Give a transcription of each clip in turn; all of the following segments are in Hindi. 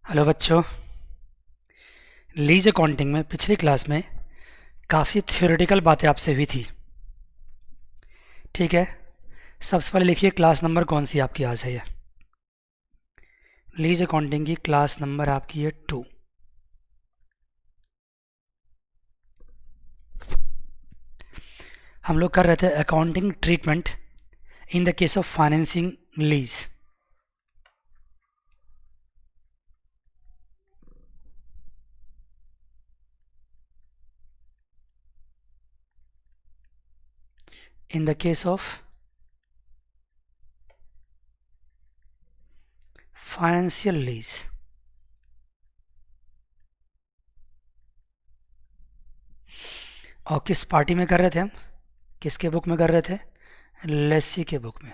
हेलो बच्चों। लीज अकाउंटिंग में पिछली क्लास में काफ़ी थ्योरेटिकल बातें आपसे हुई थी। ठीक है, सबसे पहले लिखिए क्लास नंबर कौन सी आपकी आज है। ये लीज अकाउंटिंग की क्लास नंबर आपकी है 2। हम लोग कर रहे थे accounting treatment in the case of financing lease. In the case of financial lease. और किस पार्टी में कर रहे थे हम, किसके बुक में कर रहे थे? लेसी के बुक में।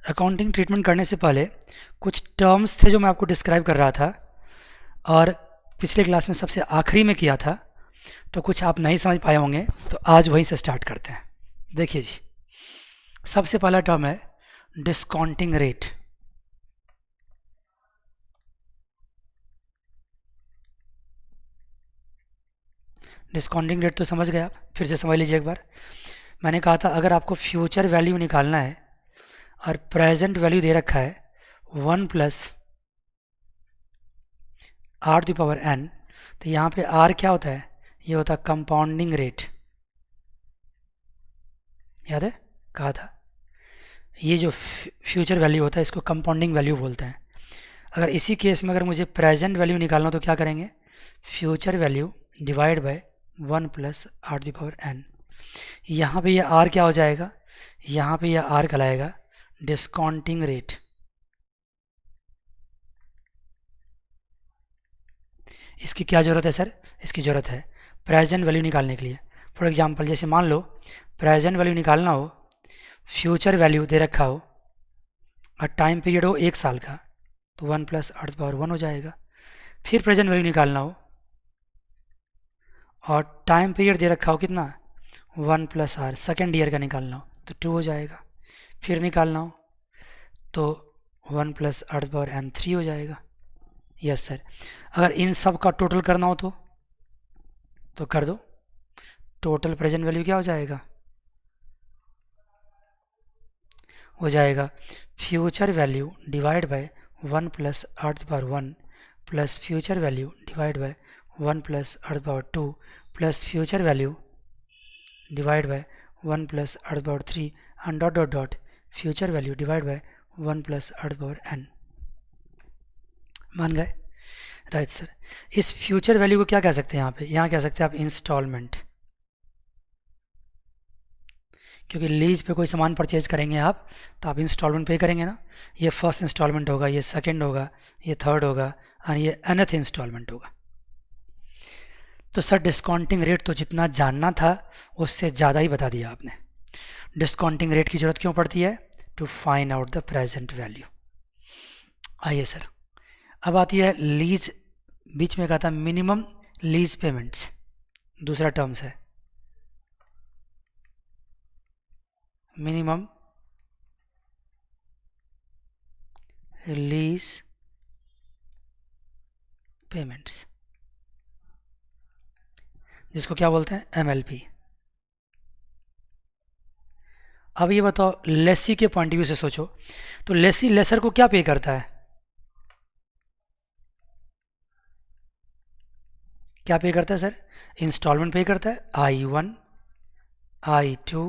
अकाउंटिंग ट्रीटमेंट करने से पहले कुछ टर्म्स थे जो मैं आपको डिस्क्राइब कर रहा था, और पिछले क्लास में सबसे आखिरी में किया था, तो कुछ आप नहीं समझ पाए होंगे, तो आज वहीं से स्टार्ट करते हैं। देखिए जी, सबसे पहला टर्म है डिस्काउंटिंग रेट। डिस्काउंटिंग रेट तो समझ गए आप, फिर से समझ लीजिए एक बार। मैंने कहा था अगर आपको फ्यूचर वैल्यू निकालना है और प्रेजेंट वैल्यू दे रखा है 1 plus R to power N, तो यहाँ पे आर क्या होता है? ये होता है कंपाउंडिंग रेट। याद है, कहा था ये जो फ्यूचर वैल्यू होता है इसको कंपाउंडिंग वैल्यू बोलते हैं। अगर इसी केस में अगर मुझे प्रेजेंट वैल्यू निकालना हो तो क्या करेंगे? Future value divide by 1 plus R the power N. यहाँ पे ये आर क्या हो जाएगा? यहाँ पे यह आर कहलाएगा डिस्काउंटिंग रेट। इसकी क्या ज़रूरत है सर? इसकी ज़रूरत है प्रेजेंट वैल्यू निकालने के लिए। फॉर एग्जांपल जैसे मान लो प्रेजेंट वैल्यू निकालना हो, फ्यूचर वैल्यू दे रखा हो और टाइम पीरियड हो 1 साल का, तो 1 प्लस आर पावर 1 हो जाएगा। फिर प्रेजेंट वैल्यू निकालना हो और टाइम पीरियड दे रखा हो कितना? 1 प्लस आर, सेकेंड ईयर का निकालना हो तो 2 हो जाएगा। फिर निकालना हो तो 1 प्लस आर पावर एन 3 हो जाएगा। Yes sir. अगर इन सब का टोटल करना हो तो कर दो। टोटल प्रेजेंट वैल्यू क्या हो जाएगा? हो जाएगा future value divide by 1 plus R power 1 plus future value divide by 1 plus R power 2 plus future value divide by 1 plus R power 3 and dot dot dot future value divide by 1 plus R power N. मान गए? Right sir. इस फ्यूचर वैल्यू को क्या कह सकते हैं? यहाँ कह सकते हैं आप इंस्टॉलमेंट, क्योंकि लीज पे कोई सामान परचेज करेंगे आप तो आप इंस्टॉलमेंट पे करेंगे ना। ये फर्स्ट इंस्टॉलमेंट होगा, ये सेकंड होगा, ये थर्ड होगा और ये nth इंस्टॉलमेंट होगा। तो सर डिस्काउंटिंग रेट तो जितना जानना था उससे ज़्यादा ही बता दिया आपने। डिस्काउंटिंग रेट की ज़रूरत क्यों पड़ती है? To find out the present value. आइए सर, अब आती है लीज। बीच में कहा था मिनिमम लीज पेमेंट्स, दूसरा टर्म्स है मिनिमम लीज पेमेंट्स, जिसको क्या बोलते हैं? एमएलपी। अब ये बताओ लेसी के पॉइंट व्यू से सोचो, तो लेसी लेसर को क्या पे करता है? क्या पे करता है सर? इंस्टॉलमेंट पे करता है। I1, I2,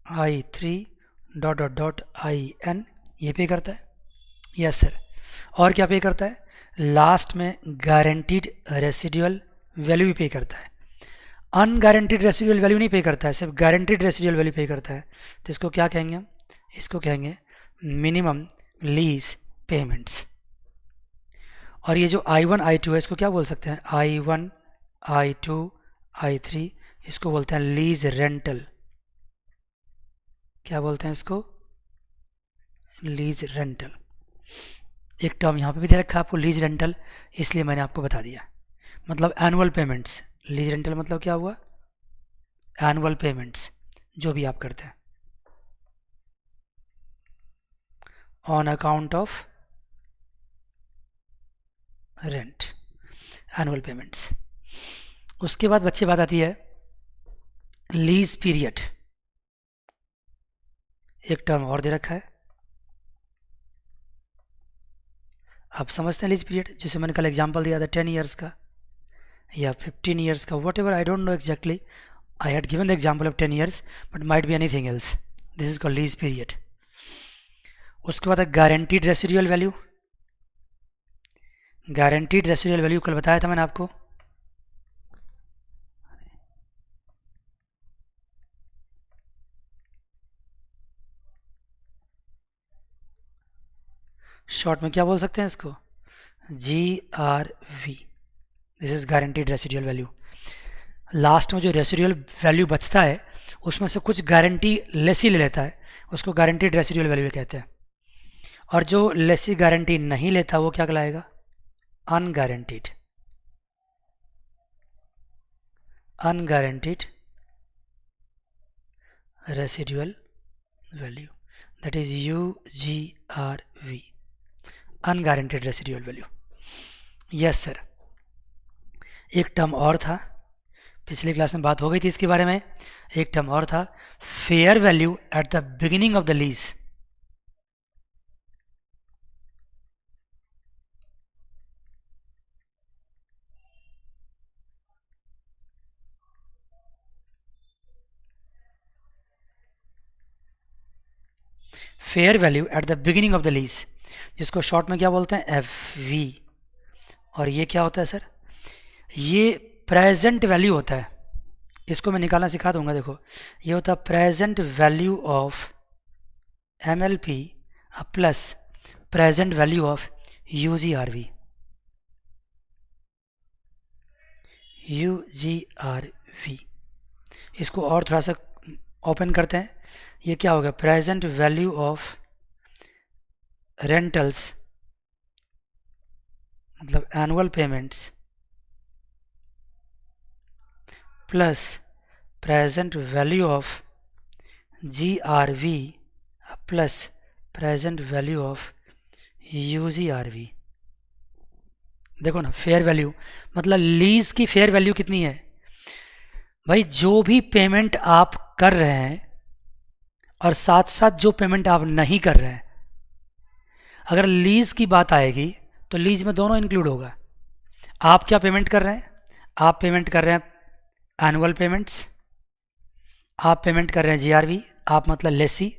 I3 dot dot dot IN, ये पे करता है। Yes sir. और क्या पे करता है? लास्ट में गारंटीड रेसिडुअल वैल्यू भी पे करता है। अनगारंटीड रेसिडुअल वैल्यू नहीं पे करता है, सिर्फ गारंटीड रेसिडुअल वैल्यू पे करता है। तो इसको क्या कहेंगे हम? इसको कहेंगे मिनिमम लीज पेमेंट्स। और ये जो I1 I2 है इसको क्या बोल सकते हैं? I1 I2 I3, इसको बोलते हैं लीज रेंटल। क्या बोलते हैं इसको? Lease rental. एक टर्म यहाँ पे भी दे रखा है आपको लीज रेंटल, इसलिए मैंने आपको बता दिया। मतलब एनुअल पेमेंट्स। लीज रेंटल मतलब क्या हुआ? एनुअल पेमेंट्स जो भी आप करते हैं on account of rent, annual payments. उसके बाद बच्चे बात आती है लीज पीरियड। एक टर्म और दे रखा है, आप समझते हैं लीज पीरियड, जैसे मैंने कल एग्जांपल दिया था 10 ईयर्स का या 15 ईयर्स का, what ever, I don't know exactly, I had given the example of 10 years but might be anything else, this is called lease period. उसके बाद guaranteed residual value. Guaranteed residual value कल बताया था मैंने आपको, शॉर्ट में क्या बोल सकते हैं इसको, GRV, this is guaranteed residual value. Last में जो रेसिडुअल वैल्यू बचता है उसमें से कुछ गारंटी लेसी ले लेता है, उसको गारंटीड रेसिडुअल वैल्यू कहते हैं। और जो लेसी गारंटी नहीं लेता वो क्या कहलाएगा, unguaranteed, unguaranteed residual value, that is UGRV, unguaranteed residual value. Yes sir, एक टर्म और था, पिछली क्लास में बात हो गई थी इसके बारे में, एक टर्म और था, fair value at the beginning of the lease. Fair value at the beginning of the lease, जिसको शॉर्ट में क्या बोलते हैं, FV। और ये क्या होता है सर, ये प्रेजेंट वैल्यू होता है, इसको मैं निकालना सिखा दूंगा। देखो ये होता है present value of MLP plus present value of UGRV। इसको और थोड़ा सा ओपन करते हैं, ये क्या होगा, प्रेजेंट वैल्यू ऑफ रेंटल्स मतलब annual payments plus present value of GRV plus present value of UGRV। देखो ना, फेयर वैल्यू मतलब लीज की फेयर वैल्यू कितनी है भाई, जो भी पेमेंट आप कर रहे हैं और साथ साथ जो पेमेंट आप नहीं कर रहे हैं, अगर लीज की बात आएगी तो लीज में दोनों इंक्लूड होगा। आप क्या पेमेंट कर रहे हैं, आप पेमेंट कर रहे हैं एनुअल पेमेंट्स, आप पेमेंट कर रहे हैं GRV, आप मतलब लेसी।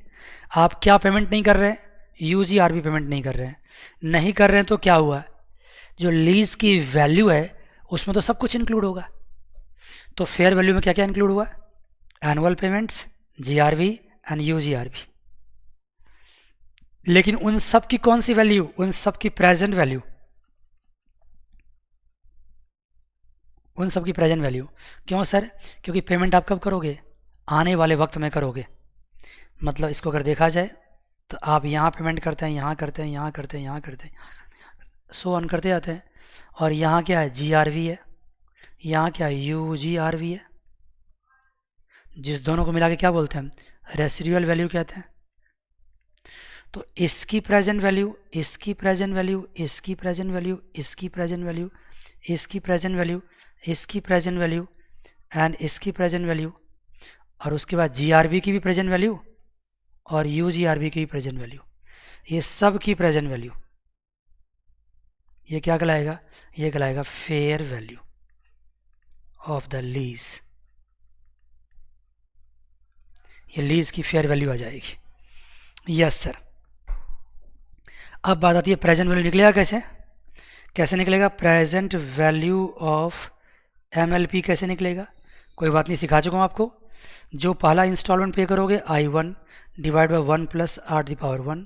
आप क्या पेमेंट नहीं कर रहे हैं, UGRV पेमेंट नहीं कर रहे हैं। नहीं कर रहे हैं तो क्या हुआ, जो लीज की वैल्यू है उसमें तो सब कुछ इंक्लूड होगा। तो फेयर वैल्यू में क्या क्या इंक्लूड हुआ, annual payments, GRV and UGRV। लेकिन उन सब की कौन सी वैल्यू, उन सब की प्रेजेंट वैल्यू, उन सब की प्रेजेंट वैल्यू। क्यों सर, क्योंकि पेमेंट आप कब करोगे, आने वाले वक्त में करोगे। मतलब इसको अगर देखा जाए तो आप यहाँ पेमेंट करते हैं, यहाँ करते हैं, यहाँ करते हैं, यहाँ करते हैं, सो ऑन करते जाते हैं। और यहाँ क्या है, GRV है, यहाँ क्या है, UGRV है, जिस दोनों को मिला के क्या बोलते हैं, रेसिडुअल वैल्यू कहते हैं। तो इसकी प्रेजेंट वैल्यू, इसकी प्रेजेंट वैल्यू, इसकी प्रेजेंट वैल्यू, इसकी प्रेजेंट वैल्यू, इसकी प्रेजेंट वैल्यू, इसकी प्रेजेंट वैल्यू एंड इसकी प्रेजेंट वैल्यू, और उसके बाद GRV की भी प्रेजेंट वैल्यू और UGRV की भी प्रेजेंट वैल्यू, ये सब की प्रेजेंट वैल्यू, ये क्या कहलाएगा, ये कहलाएगा fair value of the lease. ये लीज की फेयर वैल्यू आ जाएगी। Yes sir. अब बात आती है प्रेजेंट वैल्यू निकलेगा कैसे, कैसे निकलेगा, प्रेजेंट वैल्यू ऑफ MLP कैसे निकलेगा। कोई बात नहीं, सिखा चुका हूँ आपको। जो पहला इंस्टॉलमेंट पे करोगे I1 divide by 1 plus r⁻1,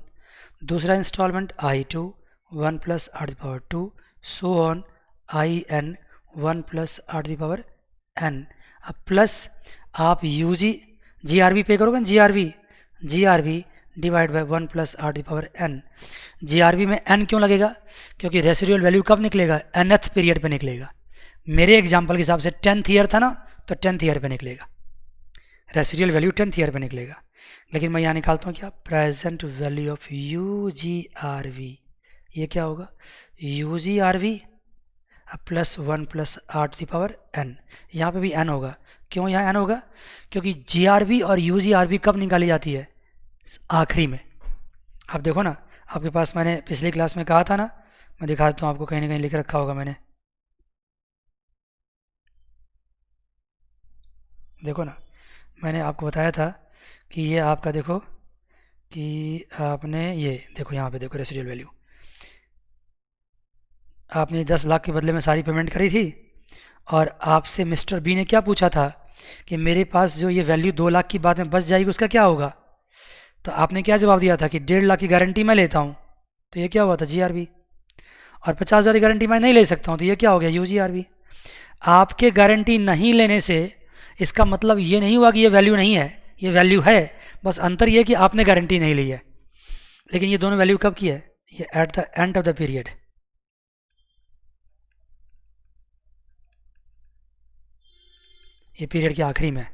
दूसरा instalment I2 1 plus r⁻2, so on IN 1 plus r⁻n। अब प्लस आप GRV पे करोगे, GRV divide by 1 plus r⁻n। GRV में n क्यों लगेगा, क्योंकि रेसिडुअल वैल्यू कब निकलेगा, nth पीरियड पे निकलेगा। मेरे एग्जाम्पल के हिसाब से 10th ईयर था ना, तो 10th ईयर पे निकलेगा रेसिडुअल वैल्यू, 10th ईयर पे निकलेगा। लेकिन मैं यहाँ निकालता हूँ क्या, प्रेजेंट वैल्यू ऑफ UGRV, ये क्या होगा, UGRV plus 1 plus R to the power N. यहाँ पे भी एन होगा। क्यों यहाँ एन होगा? क्योंकि जी आर बी और यू जी आर बी कब निकाली जाती है? आखिरी में। आप देखो ना, आपके पास मैंने पिछली क्लास में कहा था ना, मैं दिखा देता हूँ आपको, कहीं ना कहीं लिख रखा होगा मैंने। देखो ना, मैंने आपको बताया था कि ये आपका देखो कि आपने ये देखो यहाँ पे देखो रेसिडुअल वैल्यू, आपने 10 लाख के बदले में सारी पेमेंट करी थी और आपसे मिस्टर बी ने क्या पूछा था कि मेरे पास जो ये वैल्यू 2 लाख की बाद में बच जाएगी उसका क्या होगा? तो आपने क्या जवाब दिया था कि 1.5 लाख की गारंटी मैं लेता हूँ। तो ये क्या हुआ था? जी आर बी। और 50,000 की गारंटी मैं नहीं ले सकता हूँ, तो ये क्या हो गया? U G R B. आपके गारंटी नहीं लेने से इसका मतलब ये नहीं हुआ कि ये वैल्यू नहीं है, ये वैल्यू है, बस अंतर ये है कि आपने गारंटी नहीं ली है। लेकिन ये दोनों वैल्यू कब की है? ये eight the end of the period. ये पीरियड के आखिरी में।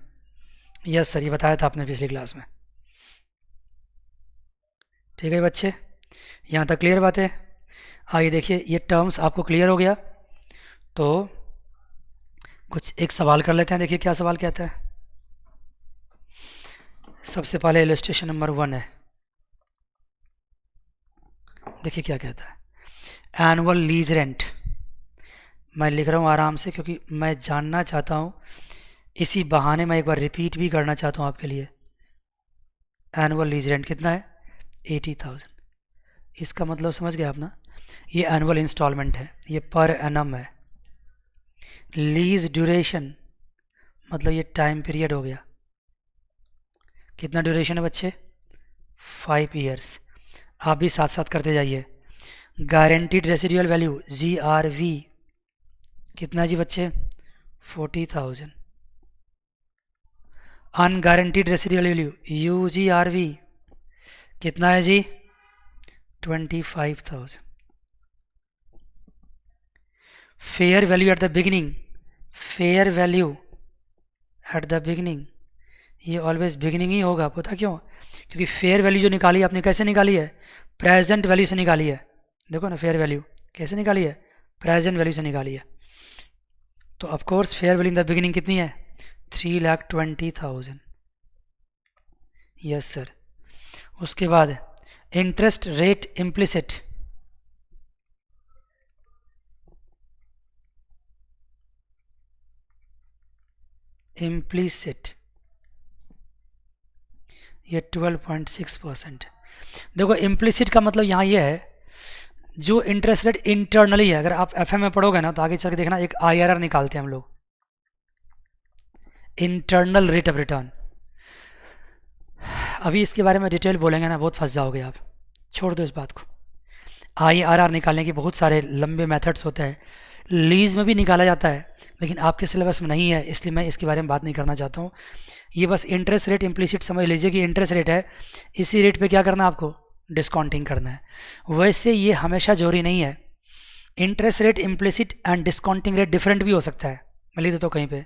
यस सर, ये बताया था आपने पिछली क्लास में। ठीक है बच्चे, यहाँ तक क्लियर बात है? आइए देखिए, ये टर्म्स आपको क्लियर हो गया तो कुछ एक सवाल कर लेते हैं। देखिए क्या सवाल कहता है। सबसे पहले इलस्ट्रेशन नंबर 1 है। देखिए क्या कहता है। एनुअल लीज रेंट, मैं लिख रहा हूँ आराम से क्योंकि मैं जानना चाहता हूँ, इसी बहाने मैं एक बार रिपीट भी करना चाहता हूँ आपके लिए। एनुअल लीज रेंट कितना है? 80,000। इसका मतलब समझ गए आप ना, ये एनुअल इंस्टॉलमेंट है, ये पर एनम है। लीज ड्यूरेशन मतलब ये टाइम पीरियड हो गया। कितना ड्यूरेशन है बच्चे? 5 ईयर्स। आप भी साथ साथ करते जाइए। Guaranteed residual value G R V कितना है जी बच्चे? 40,000। Unguaranteed residual value U G R V कितना है जी? 25,000। Fair value at the beginning, fair value at the beginning, ये ऑलवेज बिगिनिंग ही होगा। पता क्यों? क्योंकि फेयर वैल्यू जो निकाली आपने कैसे निकाली है? प्रेजेंट वैल्यू से निकाली है। देखो ना, फेयर वैल्यू कैसे निकाली है? प्रेजेंट वैल्यू से निकाली है। तो of course fair value in the beginning कितनी है? 3,20,000। Yes sir. उसके बाद इंटरेस्ट रेट इम्प्लिसिट, इम्प्लिसिट ये 12.6%। देखो इम्प्लिसिट का मतलब यहाँ ये है, जो इंटरेस्ट रेट इंटरनली है। अगर आप एफएम में पढ़ोगे ना तो आगे चल के देखना, एक आईआरआर निकालते हैं हम लोग, इंटरनल रेट ऑफ रिटर्न। अभी इसके बारे में डिटेल बोलेंगे ना, बहुत फंस जाओगे आप, छोड़ दो इस बात को। आईआरआर निकालने के बहुत सारे लंबे मेथड्स होते हैं, लीज में भी निकाला जाता है, लेकिन आपके सिलेबस में नहीं है, इसलिए मैं इसके बारे में बात नहीं करना चाहता हूँ। ये बस इंटरेस्ट रेट इम्प्लिसिट समझ लीजिए कि इंटरेस्ट रेट है, इसी रेट पे क्या करना है आपको? डिस्काउंटिंग करना है। वैसे ये हमेशा जरूरी नहीं है। Interest rate implicit and discounting rate different भी हो सकता है। मैं लिख देता हूँ कहीं पे,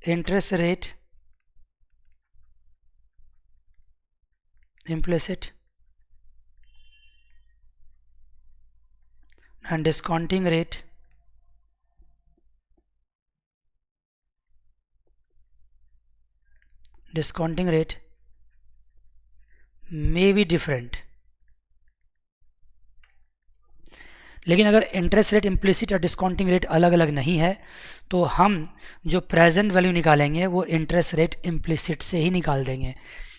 interest rate implicit and discounting rate may be different। लेकिन अगर इंटरेस्ट रेट इम्प्लिसिट और डिस्काउंटिंग रेट अलग अलग नहीं है तो हम जो प्रेजेंट वैल्यू निकालेंगे वो इंटरेस्ट रेट इम्प्लिसिट से ही निकाल देंगे,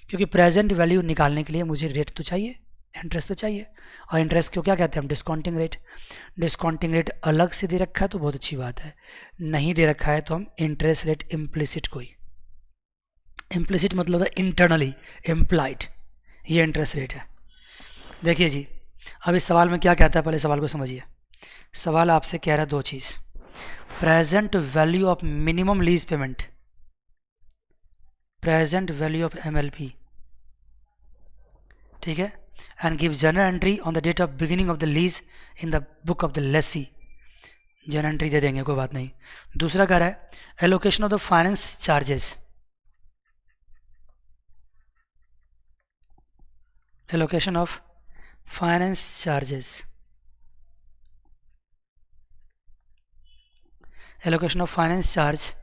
क्योंकि प्रेजेंट वैल्यू निकालने के लिए मुझे रेट तो चाहिए, इंटरेस्ट तो चाहिए। और इंटरेस्ट क्यों क्या कहते हैं हम? Discounting rate. डिस्काउंटिंग रेट अलग से दे रखा है तो बहुत अच्छी बात है, नहीं दे रखा है तो हम इंटरेस्ट रेट इम्प्लिसिट को ही, इम्प्लिसिट मतलब इंटरनली इम्प्लाइड, ये इंटरेस्ट रेट है। देखिए जी, अब इस सवाल में क्या कहता है, पहले सवाल को समझिए। सवाल आपसे कह रहा है दो चीज़, present value of minimum lease payment, present value of MLP, ठीक है, and give journal entry on the date of beginning of the lease in the book of the lessee. Journal entry दे देंगे, कोई बात नहीं। दूसरा कह रहा है allocation of the finance charges, allocation of finance charges, allocation of finance charge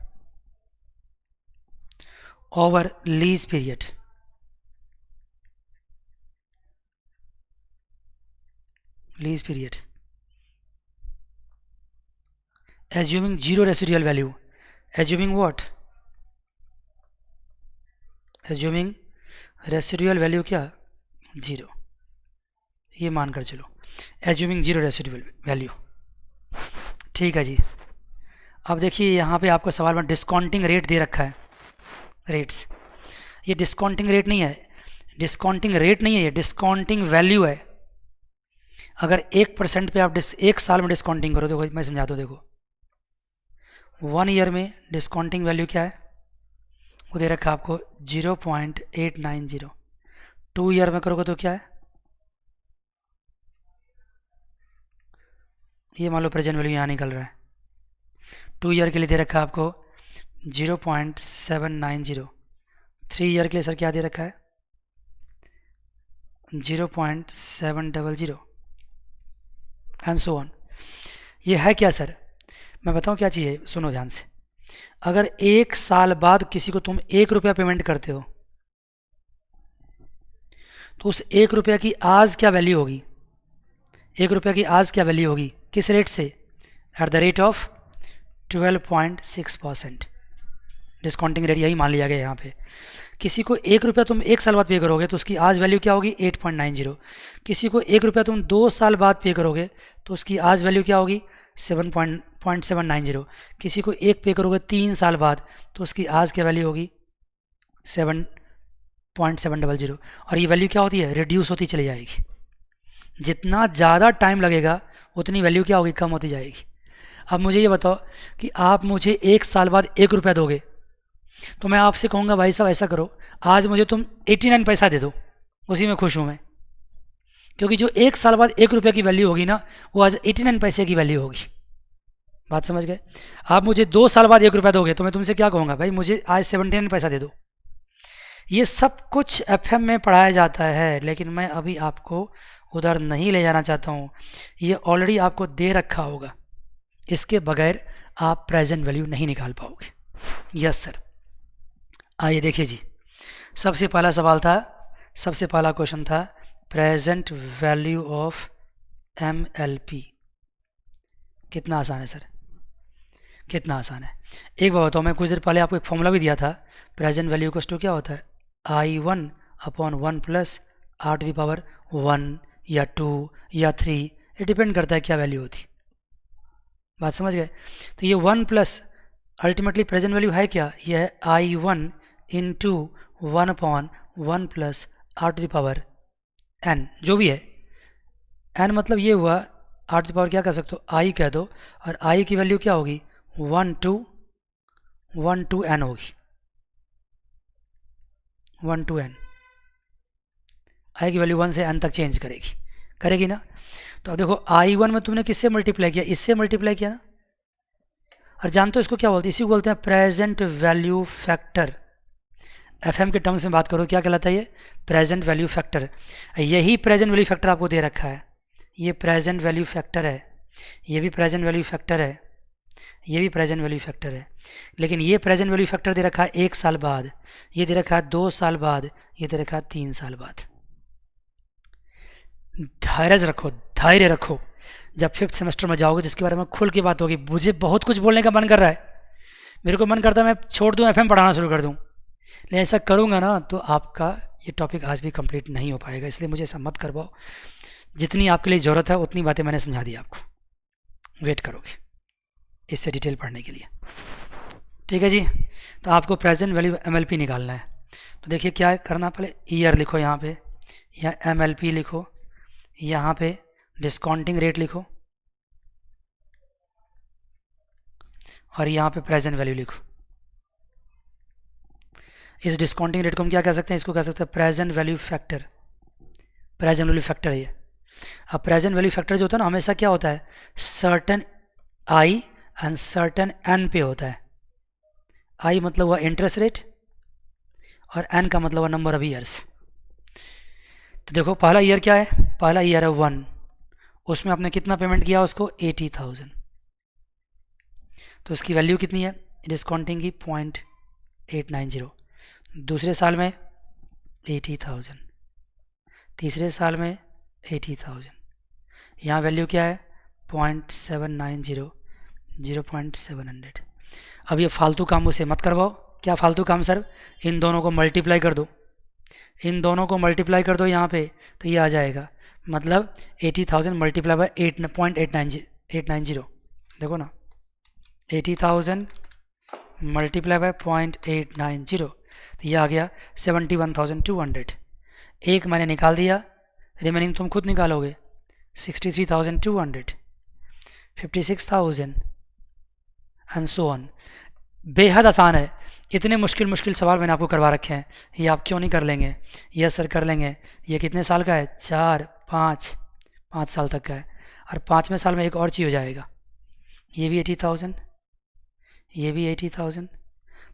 over lease period, lease period assuming zero residual value, assuming what, assuming residual value क्या, जीरो, ये मानकर चलो assuming zero residual value। ठीक है जी। अब देखिए यहाँ पे आपको सवाल में डिस्काउंटिंग रेट दे रखा है, रेट्स, ये डिस्काउंटिंग रेट नहीं है, डिस्काउंटिंग रेट नहीं है, ये डिस्काउंटिंग वैल्यू है। अगर 1% पे आप एक साल में डिस्काउंटिंग करो, देखो मैं समझाता हूँ, देखो 1 ईयर में डिस्काउंटिंग वैल्यू क्या है, वो दे रखा है आपको 0.890। 2 ईयर में करोगे तो क्या है, ये मान लो प्रेजेंट वैल्यू यहाँ निकल रहा है, 2 ईयर के लिए दे रखा है आपको 0.790। 3 ईयर के लिए सर क्या दे रखा है, 0.700 एंड सो ऑन। ये है क्या सर, मैं बताऊं क्या चाहिए, सुनो ध्यान से। अगर 1 साल बाद किसी को तुम 1 रुपया पेमेंट करते हो, तो उस 1 रुपया की आज क्या वैल्यू होगी, 1 रुपया की आज क्या वैल्यू होगी, किस रेट से, at the rate of 12.6%। Discounting rate यही मान लिया गया यहाँ पे। किसी को 1 रुपया तुम 1 साल बाद पे करोगे तो उसकी आज वैल्यू क्या होगी, 8.90। किसी को 1 रुपया तुम 2 साल बाद पे करोगे तो उसकी आज वैल्यू क्या होगी, 7.790। किसी को 1 पे करोगे 3 साल बाद तो उसकी आज क्या वैल्यू होगी, 7.700। और ये वैल्यू क्या होती है, रिड्यूस होती चली जाएगी। जितना ज़्यादा टाइम लगेगा उतनी वैल्यू क्या होगी, कम होती जाएगी। अब मुझे ये बताओ कि आप मुझे 1 साल बाद 1 रुपया दोगे, तो मैं आपसे कहूँगा भाई साहब ऐसा करो, आज मुझे तुम 89 पैसा दे दो, उसी में खुश हूँ मैं, क्योंकि जो 1 साल बाद 1 रुपये की वैल्यू होगी ना, वो आज 89 पैसे की वैल्यू होगी। बात समझ गए। आप मुझे 2 साल बाद 1 रुपया दोगे तो मैं तुमसे क्या कहूँगा, भाई मुझे आज 79 पैसा दे दो। ये सब कुछ एफएम में पढ़ाया जाता है, लेकिन मैं अभी आपको उधर नहीं ले जाना चाहता हूँ। ये ऑलरेडी आपको दे रखा होगा, इसके बगैर आप प्रेजेंट वैल्यू नहीं निकाल पाओगे। Yes sir. आइए देखिए जी, सबसे पहला सवाल था, सबसे पहला क्वेश्चन था प्रेजेंट वैल्यू ऑफ MLP। कितना आसान है सर, कितना आसान है। एक बात बताओ, मैं कुछ देर पहले आपको एक फॉर्मूला भी दिया था, प्रेजेंट वैल्यू इक्वल्स टू क्या होता है, I1/1 प्लस R⁻1 या 2 या 3, ये डिपेंड करता है क्या वैल्यू होती। बात समझ गए। तो ये 1 प्लस अल्टीमेटली प्रेजेंट वैल्यू है क्या, ये है I1 इंटू 1/1 प्लस R⁻n, जो भी है n मतलब ये हुआ, R⁻ क्या कह सकते हो, I कह दो, और I की वैल्यू क्या होगी, 1 to n होगी, 1 to n। I की वैल्यू 1 से n तक चेंज करेगी, करेगी ना। तो अब देखो I1 में तुमने किससे मल्टीप्लाई किया, इससे मल्टीप्लाई किया ना। और जानते हो इसको क्या बोलते हैं, इसी को बोलते हैं प्रेजेंट वैल्यू फैक्टर। एफएम के टर्म्स में बात करो क्या कहलाता है, ये प्रेजेंट वैल्यू फैक्टर। यही प्रेजेंट वैल्यू फैक्टर आपको दे रखा है, ये प्रेजेंट वैल्यू फैक्टर है, ये भी प्रेजेंट वैल्यू फैक्टर है, ये भी प्रेजेंट वैल्यू फैक्टर है। लेकिन ये प्रेजेंट वैल्यू फैक्टर दे रखा है 1 साल बाद, ये दे रखा है 2 साल बाद, ये दे रखा है 3 साल बाद। धैर्य रखो, धैर्य रखो, जब 5th सेमेस्टर में जाओगे तो इसके बारे में खुल के बात होगी। मुझे बहुत कुछ बोलने का मन कर रहा है, मेरे को मन करता है मैं छोड़ दूं, एफएम पढ़ाना शुरू कर दूं, लेकिन ऐसा करूंगा ना तो आपका ये टॉपिक आज भी कंप्लीट नहीं हो पाएगा। इसलिए मुझे ऐसा मत करवाओ, जितनी आपके लिए ज़रूरत है उतनी बातें मैंने समझा दी आपको, वेट करोगे इससे डिटेल पढ़ने के लिए। ठीक है जी। तो आपको प्रेजेंट वैल्यू MLP निकालना है। तो देखिए क्या है करना, पहले ईयर लिखो यहाँ पे, या MLP लिखो, यहाँ पे डिस्काउंटिंग रेट लिखो, और यहाँ पे प्रेजेंट वैल्यू लिखो। इस डिस्काउंटिंग रेट को हम क्या कह सकते हैं, इसको कह सकते हैं present value factor. Present value factor है ये। अब प्रेजेंट वैल्यू फैक्टर जो होता है ना, हमेशा क्या होता है, certain I and certain n पे होता है। I मतलब हुआ इंटरेस्ट रेट, और n का मतलब हुआ नंबर ऑफ ईयर्स। तो देखो पहला ईयर क्या है, पहला ईयर है 1, उसमें आपने कितना पेमेंट किया उसको, 80,000। तो इसकी वैल्यू कितनी है डिस्काउंटिंग की 0.890। दूसरे साल में 80,000, तीसरे साल में 80,000। यहाँ वैल्यू क्या है 0.790, 0.700। अब ये फालतू काम मुझसे मत करवाओ। क्या फालतू काम सर? इन दोनों को मल्टीप्लाई कर दो, इन दोनों को मल्टीप्लाई कर दो यहाँ पे, तो ये आ जाएगा मतलब 80,000 मल्टीप्लाई बाय 8.890। देखो ना 80,000 मल्टीप्लाई बाय 0.890, तो ये आ गया 71,200। एक मैंने निकाल दिया, रिमेनिंग तुम खुद निकालोगे। 63,200, 56,000 एंड सो ऑन। बेहद आसान है। इतने मुश्किल मुश्किल सवाल मैंने आपको करवा रखे हैं, ये आप क्यों नहीं कर लेंगे? यस सर कर लेंगे। ये कितने साल का है? 5 साल तक का है। और 5वें साल में एक और चीज़ हो जाएगा, ये भी 80,000, ये भी 80,000।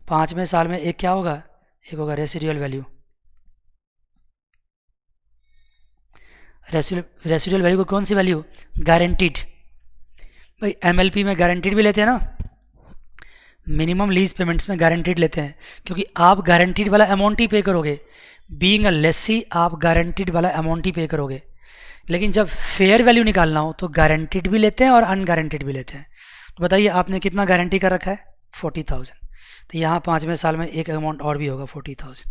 5वें साल में एक क्या होगा? एक होगा रेसिडुअल वैल्यू। रेसिडुअल वैल्यू को कौन सी वैल्यू? गारंटीड। भाई एमएलपी में गारंटीड भी लेते हैं ना, मिनिमम लीज पेमेंट्स में गारंटीड लेते हैं, क्योंकि आप गारंटीड वाला अमाउंट ही पे करोगे। बीइंग अ लेसी आप गारंटीड वाला अमाउंट ही पे करोगे। लेकिन जब फेयर वैल्यू निकालना हो तो गारंटीड भी लेते हैं और अनगारंटीड भी लेते हैं। तो बताइए आपने कितना गारंटी कर रखा है? 40,000। तो यहाँ 5वें साल में एक अमाउंट और भी होगा 40,000।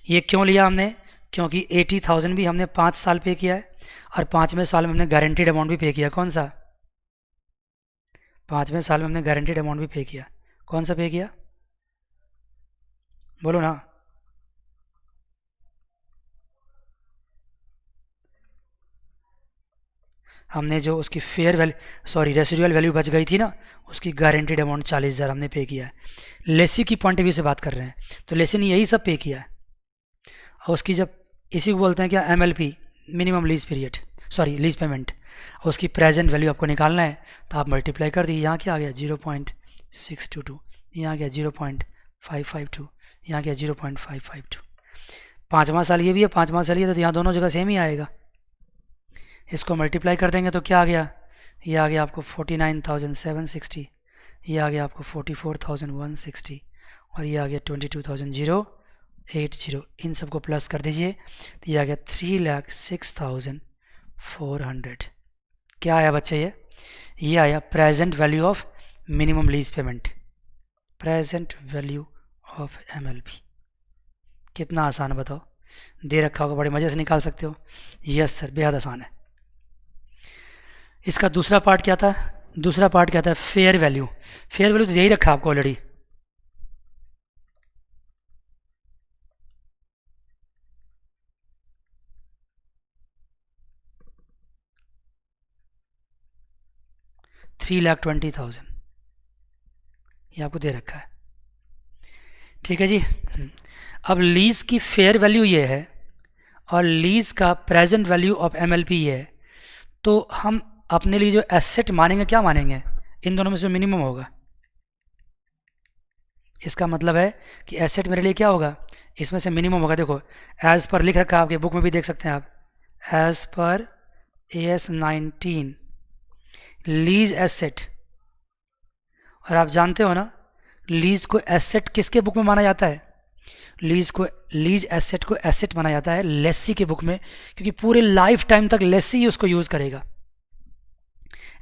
ये क्यों लिया हमने? क्योंकि 80,000 भी हमने 5 साल पे किया है और 5वें साल में हमने गारंटीड अमाउंट भी पे किया। कौन सा? 5वें साल में हमने गारंटीड अमाउंट भी पे किया। कौन सा पे किया? बोलो ना। हमने जो उसकी फेयर वैल्यू रेसिडुअल वैल्यू बच गई थी ना, उसकी गारंटीड अमाउंट 40,000 हमने पे किया है। लेसी की पॉइंट ऑफ व्यू से बात कर रहे हैं, तो लेसी ने यही सब पे किया है। और उसकी जब इसी को बोलते हैं क्या? MLP, minimum lease period, lease payment. और उसकी प्रेजेंट वैल्यू आपको निकालना है, तो आप मल्टीप्लाई कर दी। यहाँ क्या आ गया? 0.622, यहाँ गया 0.552, यहाँ गया 0.552। 5वां साल ये भी है, 5वां साल ये, तो यहाँ दोनों जगह सेम ही आएगा। इसको मल्टीप्लाई कर देंगे तो क्या आ गया? ये आ गया आपको 49,760, ये आ गया आपको 44,160, और ये आ गया 22,080। इन सबको प्लस कर दीजिए, तो ये आ गया 3,06,400। क्या आया बच्चे? ये आया present value of minimum lease payment, present value of MLP. कितना आसान है बताओ? दे रखा होगा, बड़े मज़े से निकाल सकते हो। यस सर, बेहद आसान है। इसका दूसरा पार्ट क्या था? दूसरा पार्ट क्या था? Fair value. फेयर वैल्यू तो यही रखा आपको ऑलरेडी। $3,20,000 ये आपको दे रखा है। ठीक है जी। अब लीज की फेयर वैल्यू ये है और लीज का प्रेजेंट वैल्यू ऑफ एमएलपी ये है, तो हम अपने लिए जो एसेट मानेंगे क्या मानेंगे? इन दोनों में से मिनिमम होगा। इसका मतलब है कि एसेट मेरे लिए क्या होगा? इसमें से मिनिमम होगा। देखो एज पर लिख रखा है, आपके बुक में भी देख सकते हैं आप, as per AS19 lease asset. और आप जानते हो ना लीज को एसेट किसके बुक में माना जाता है? लीज एसेट को एसेट माना जाता है लेसी के बुक में, क्योंकि पूरे लाइफ टाइम तक लेसी उसको यूज करेगा।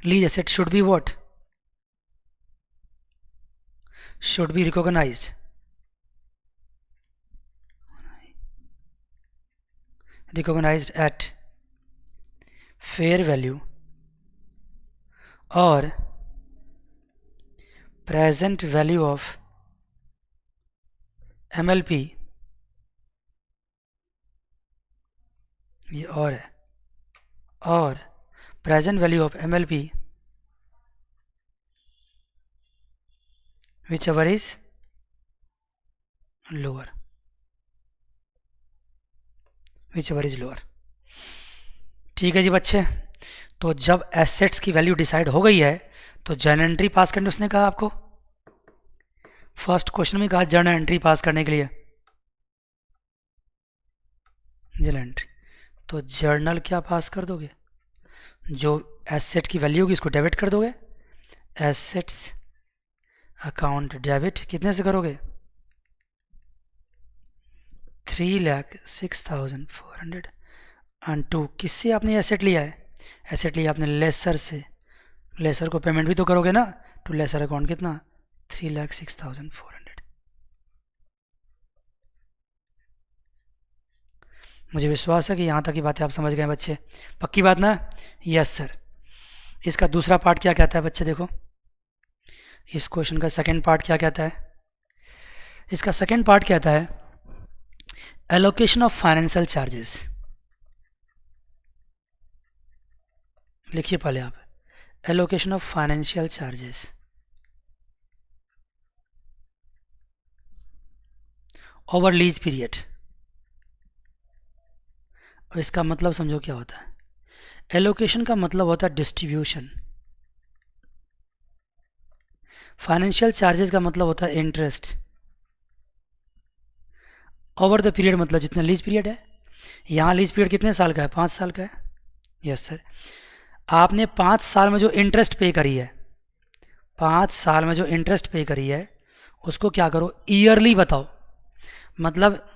Lease asset should be what? should be recognized at fair value or present value of MLP। ये और है, और present value of MLP whichever is lower, whichever is lower। ठीक है जी बच्चे, तो जब एसेट्स की वैल्यू डिसाइड हो गई है तो जर्नल एंट्री पास करने उसने कहा आपको, फर्स्ट क्वेश्चन में कहा जर्नल एंट्री पास करने के लिए, जर्नल एंट्री। तो जर्नल क्या पास कर दोगे? जो एसेट की वैल्यू होगी इसको डेबिट कर दोगे, एसेट्स अकाउंट डेबिट कितने से करोगे? 3,06,400 एंड 2 किससे आपने एसेट लिया है? एसेट लिया आपने लेसर से, लेसर को पेमेंट भी तो करोगे ना, टू लेसर अकाउंट कितना? 3,06,400। मुझे विश्वास है कि यहाँ तक की बातें आप समझ गए बच्चे, पक्की बात ना? Yes sir. इसका दूसरा पार्ट क्या कहता है बच्चे? देखो इस क्वेश्चन का सेकंड पार्ट क्या कहता है? इसका सेकंड पार्ट कहता है एलोकेशन ऑफ फाइनेंशियल चार्जेस। लिखिए पहले आप, allocation of financial charges over lease period. और इसका मतलब समझो क्या होता है? एलोकेशन का मतलब होता है डिस्ट्रीब्यूशन, फाइनेंशियल चार्जेस का मतलब होता है इंटरेस्ट, ओवर द पीरियड मतलब जितना लीज पीरियड है। यहाँ लीज पीरियड कितने साल का है? 5 साल का है। Yes sir. आपने 5 साल में जो इंटरेस्ट पे करी है, 5 साल में जो इंटरेस्ट पे करी है उसको क्या करो? ईयरली बताओ। मतलब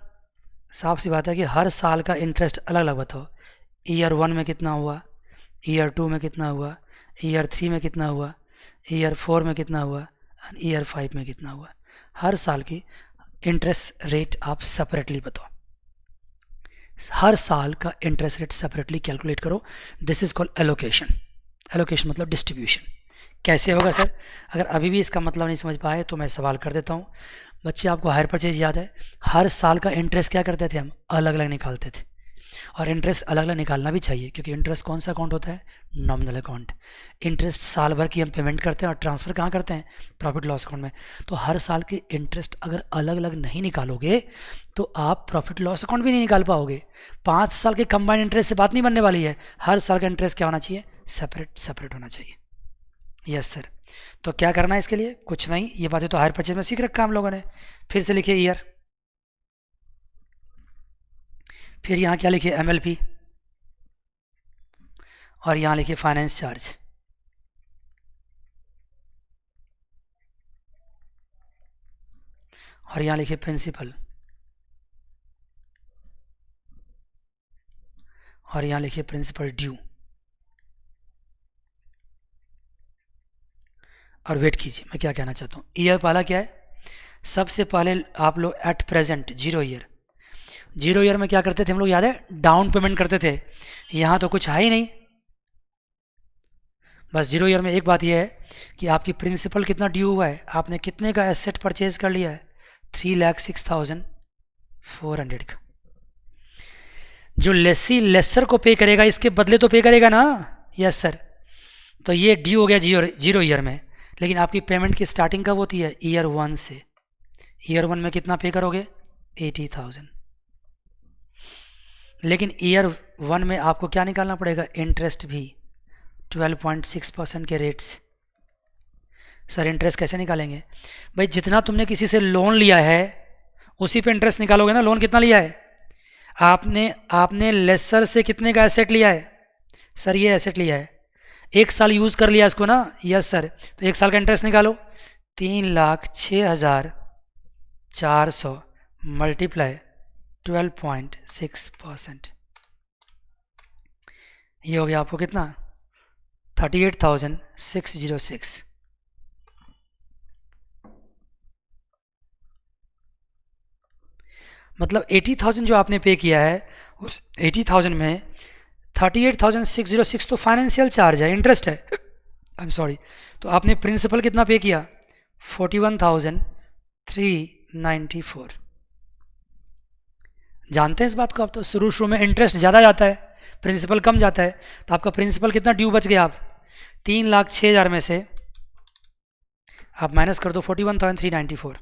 साफ सी बात है कि हर साल का इंटरेस्ट अलग अलग बताओ। ईयर 1 में कितना हुआ, ईयर 2 में कितना हुआ, ईयर 3 में कितना हुआ, ईयर 4 में कितना हुआ, ईयर 5 में कितना हुआ। हर साल की इंटरेस्ट रेट आप सेपरेटली बताओ, हर साल का इंटरेस्ट रेट सेपरेटली कैलकुलेट करो। This is called allocation. Allocation मतलब डिस्ट्रीब्यूशन। कैसे होगा सर? अगर अभी भी इसका मतलब नहीं समझ पाए तो मैं सवाल कर देता हूँ। बच्चे आपको हायर परचेज याद है? हर साल का इंटरेस्ट क्या करते थे हम? अलग अलग निकालते थे। और इंटरेस्ट अलग अलग निकालना भी चाहिए क्योंकि इंटरेस्ट कौन सा अकाउंट होता है? Nominal account. इंटरेस्ट साल भर की हम पेमेंट करते हैं और ट्रांसफ़र कहाँ करते हैं? प्रॉफिट लॉस अकाउंट में। तो हर साल की इंटरेस्ट अगर अलग अलग नहीं निकालोगे तो आप प्रॉफिट लॉस अकाउंट भी नहीं निकाल पाओगे। 5 साल के कंबाइंड इंटरेस्ट से बात नहीं बनने वाली है। हर साल का इंटरेस्ट क्या होना चाहिए? सेपरेट सेपरेट होना चाहिए। Yes sir. तो क्या करना है इसके लिए? कुछ नहीं, ये बातें तो हायर परचेज में सीख रखा हम लोगों ने। फिर से लिखिए ईयर, फिर यहाँ क्या लिखिए? MLP, और यहाँ लिखिए फाइनेंस चार्ज। और यहाँ लिखिए प्रिंसिपल, और यहाँ लिखिए प्रिंसिपल ड्यू। और वेट कीजिए मैं क्या कहना चाहता हूँ। ईयर पहला क्या है? सबसे पहले आप लोग एट प्रेजेंट 0 ईयर, 0 ईयर में क्या करते थे हम लोग? याद है? डाउन पेमेंट करते थे। यहाँ तो कुछ है ही नहीं। बस 0 ईयर में एक बात यह है कि आपकी प्रिंसिपल कितना ड्यू हुआ है, आपने कितने का एसेट परचेज कर लिया है? 3,06,400 का। जो लेसी लेसर को पे करेगा इसके बदले तो पे करेगा ना? Yes sir. तो ये ड्यू हो गया 0 ईयर में। लेकिन आपकी पेमेंट की स्टार्टिंग कब होती है? ईयर 1 से। ईयर 1 में कितना पे करोगे? 80,000। लेकिन ईयर 1 में आपको क्या निकालना पड़ेगा? इंटरेस्ट भी 12.6% के रेट से। सर इंटरेस्ट कैसे निकालेंगे? भाई जितना तुमने किसी से लोन लिया है उसी पे इंटरेस्ट निकालोगे ना। लोन कितना लिया है आपने लेसर से कितने का एसेट लिया है? सर ये एसेट लिया है, 1 साल यूज़ कर लिया इसको ना। Yes sir. तो 1 साल का इंटरेस्ट निकालो। 3,06,400 मल्टीप्लाई 12.6%, ये हो गया आपको कितना? 38,606। मतलब 80,000 जो आपने पे किया है, उस 80,000 में 38,606 तो फाइनेंशियल चार्ज है, इंटरेस्ट है। I am sorry. तो आपने प्रिंसिपल कितना पे किया? 41,394। जानते हैं इस बात को आप तो। शुरू में इंटरेस्ट ज़्यादा जाता है, प्रिंसिपल कम जाता है। तो आपका प्रिंसिपल कितना ड्यू बच गया? आप 3,06,000 में से आप माइनस कर दो 41,394,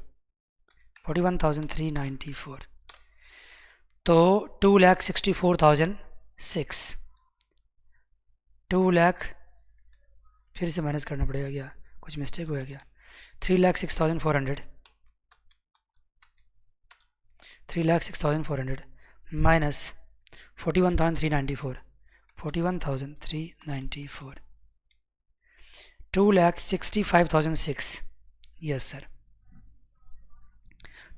41,394 तो 2,64,006, 2 लाख, फिर से माइनस करना पड़ेगा क्या? कुछ मिस्टेक हो गया? 3,06,400, 3,06,400 माइनस 41,394, 41,394, 2,65,006, यस सर,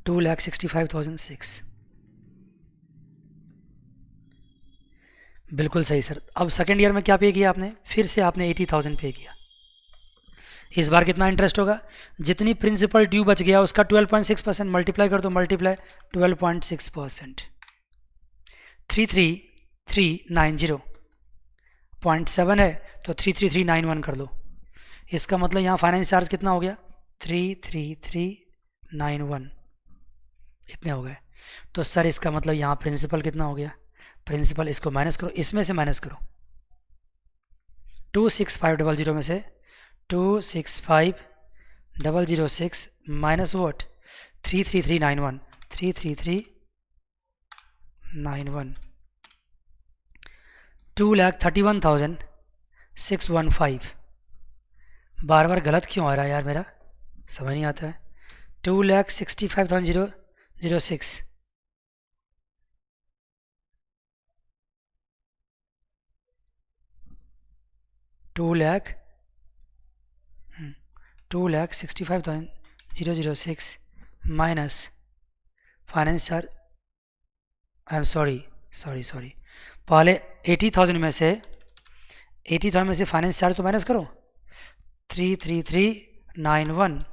2,65,006, बिल्कुल सही सर। अब सेकेंड ईयर में क्या पे किया आपने, फिर से आपने 80,000 पे किया। इस बार कितना इंटरेस्ट होगा, जितनी प्रिंसिपल ड्यू बच गया उसका 12.6% मल्टीप्लाई कर दो, मल्टीप्लाई 12.6%, 33,390.7 है तो 33391 कर दो। इसका मतलब यहाँ फाइनेंस चार्ज कितना हो गया, 33391 इतने हो गए। तो सर इसका मतलब यहाँ प्रिंसिपल कितना हो गया, प्रिंसिपल इसको माइनस करो, इसमें से माइनस करो, 26500 में से 265,006 माइनस वॉट, 33391, 33391, 2,31,615। बार बार गलत क्यों आ रहा है यार, मेरा समझ नहीं आता है। 2,65,006, 2,65,006 minus finance charge, I am sorry, पहले 80,000 में से फाइनेंस चार्ज तो माइनस करो, 33391,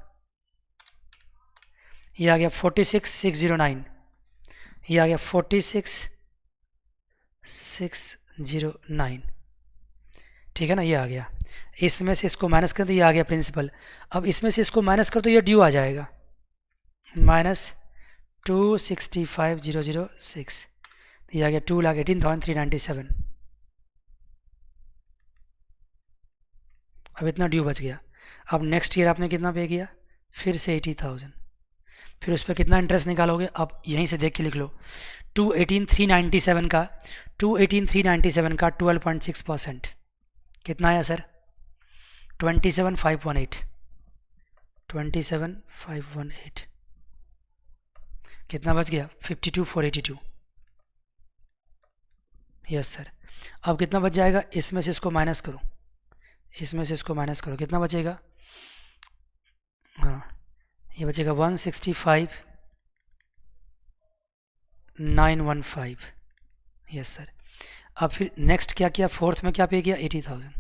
ये आ गया 46,609, ये आ गया 46,609, ठीक है ना, ये आ गया। इसमें से इसको माइनस कर तो ये आ गया प्रिंसिपल। अब इसमें से इसको माइनस कर तो ये ड्यू आ जाएगा, माइनस 265,006, ये आ गया 2,18,397। अब इतना ड्यू बच गया। अब नेक्स्ट ईयर आपने कितना पे किया, फिर से 80,000, फिर उस पर कितना इंटरेस्ट निकालोगे, अब यहीं से देख के लिख लो। 218,397 का 12.6% कितना आया सर, 27,518, कितना बच गया, 52,482। Yes sir. अब कितना बच जाएगा, इसमें से इसको माइनस करो, कितना बचेगा, हाँ ये बचेगा 165,915। Yes sir. अब फिर नेक्स्ट क्या किया, फोर्थ में क्या पे किया, 80,000।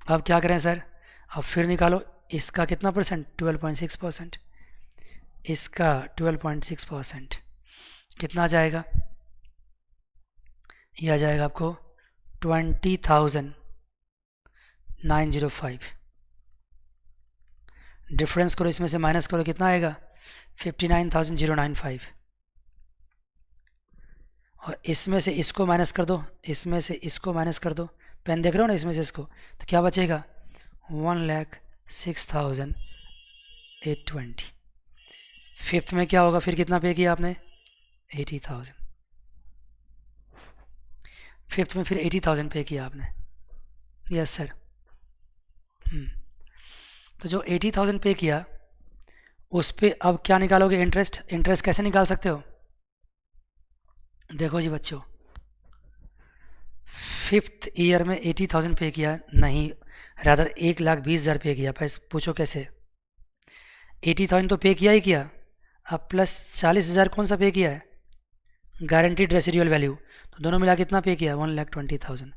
अब क्या करें सर, अब फिर निकालो, इसका कितना परसेंट, 12.6%, इसका 12.6% कितना आ जाएगा, ये आ जाएगा आपको 20,905। डिफरेंस करो, इसमें से माइनस करो, कितना आएगा, 59,095। और इसमें से इसको माइनस कर दो, पेन देख रहे हो ना, इसमें से इसको, तो क्या बचेगा, 1,06,820। फिफ्थ में क्या होगा, फिर कितना पे किया आपने, 80,000। फिफ्थ में फिर 80,000 पे किया आपने। Yes sir. तो जो 80,000 पे किया उस पे अब क्या निकालोगे, इंटरेस्ट कैसे निकाल सकते हो, देखो जी बच्चों, फिफ्थ ईयर में 80,000 पे किया, नहीं रादर 1,20,000 पे किया। पैसे पूछो कैसे, 80,000 तो पे किया ही किया, अब प्लस 40,000 कौन सा पे किया है, गारंटीड रेसिडुअल वैल्यू, तो दोनों मिला कितना पे किया, 1,20,000।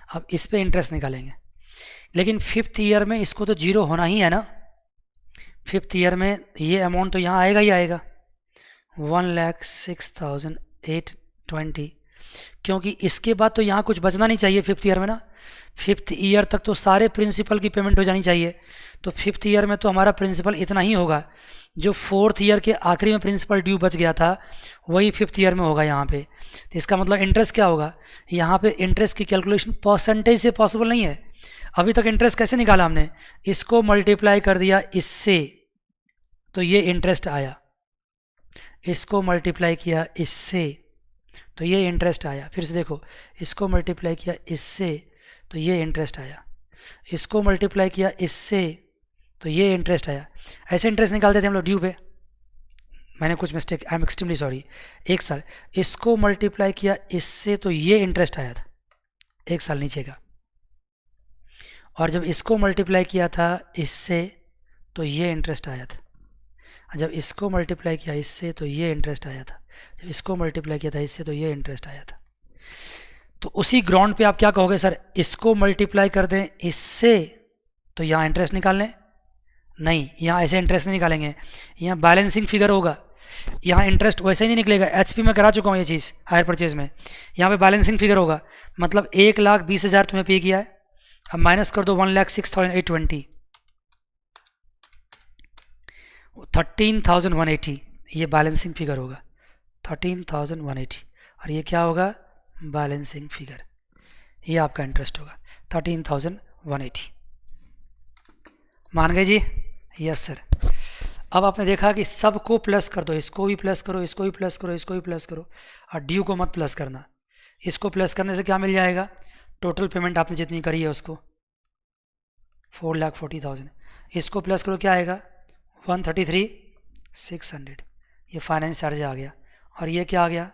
अब इस पे इंटरेस्ट निकालेंगे, लेकिन फिफ्थ ईयर में इसको तो जीरो होना ही है ना, फिफ्थ ईयर में ये अमाउंट तो यहाँ आएगा ही आएगा, 1,06,820, क्योंकि इसके बाद तो यहाँ कुछ बचना नहीं चाहिए फिफ्थ ईयर में ना। फिफ्थ ईयर तक तो सारे प्रिंसिपल की पेमेंट हो जानी चाहिए, तो फिफ्थ ईयर में तो हमारा प्रिंसिपल इतना ही होगा, जो फोर्थ ईयर के आखिरी में प्रिंसिपल ड्यू बच गया था वही फिफ्थ ईयर में होगा यहाँ पे। तो इसका मतलब इंटरेस्ट क्या होगा, यहाँ पे इंटरेस्ट की कैलकुलेशन परसेंटेज से पॉसिबल नहीं है। अभी तक इंटरेस्ट कैसे निकाला हमने, इसको मल्टीप्लाई कर दिया इससे, तो ये इंटरेस्ट आया, इसको मल्टीप्लाई किया इससे, तो ये इंटरेस्ट आया। फिर से देखो, इसको मल्टीप्लाई किया इससे तो ये इंटरेस्ट आया, इसको मल्टीप्लाई किया इससे तो ये इंटरेस्ट आया। ऐसे इंटरेस्ट निकालते थे हम लोग ड्यू पे, मैंने कुछ mistake, I am extremely sorry. एक साल इसको मल्टीप्लाई किया इससे तो ये इंटरेस्ट आया था एक साल नीचे का, और जब इसको मल्टीप्लाई किया था इससे तो ये इंटरेस्ट आया था। जब इसको मल्टीप्लाई किया इससे तो ये इंटरेस्ट आया था। जब इसको मल्टीप्लाई किया था इससे तो ये इंटरेस्ट आया था। तो उसी ग्राउंड पे आप क्या कहोगे, सर इसको मल्टीप्लाई कर दें इससे तो यहाँ इंटरेस्ट निकाल लें? नहीं, यहाँ ऐसे इंटरेस्ट नहीं निकालेंगे, यहाँ बैलेंसिंग फिगर होगा। यहाँ इंटरेस्ट वैसे ही नहीं निकलेगा। एचपी में करा चुका हूँ ये चीज़ हायर परचेज में। यहाँ पे बैलेंसिंग फिगर होगा, मतलब 1,20,000 तुम्हें पे किया है, अब माइनस कर दो 1,06,820, 13,180, ये बैलेंसिंग फिगर होगा 13,180, और ये क्या होगा, बैलेंसिंग फिगर। ये आपका इंटरेस्ट होगा 13,180। मान गए जी? Yes sir. अब आपने देखा कि सबको प्लस कर दो, इसको भी प्लस करो, इसको भी प्लस करो, इसको भी प्लस करो, और ड्यू को मत प्लस करना। इसको प्लस करने से क्या मिल जाएगा, टोटल पेमेंट आपने जितनी करी है उसको 4,40,000। इसको प्लस करो, क्या आएगा 133,600। ये फाइनेंस चार्ज आ गया, और ये क्या आ गया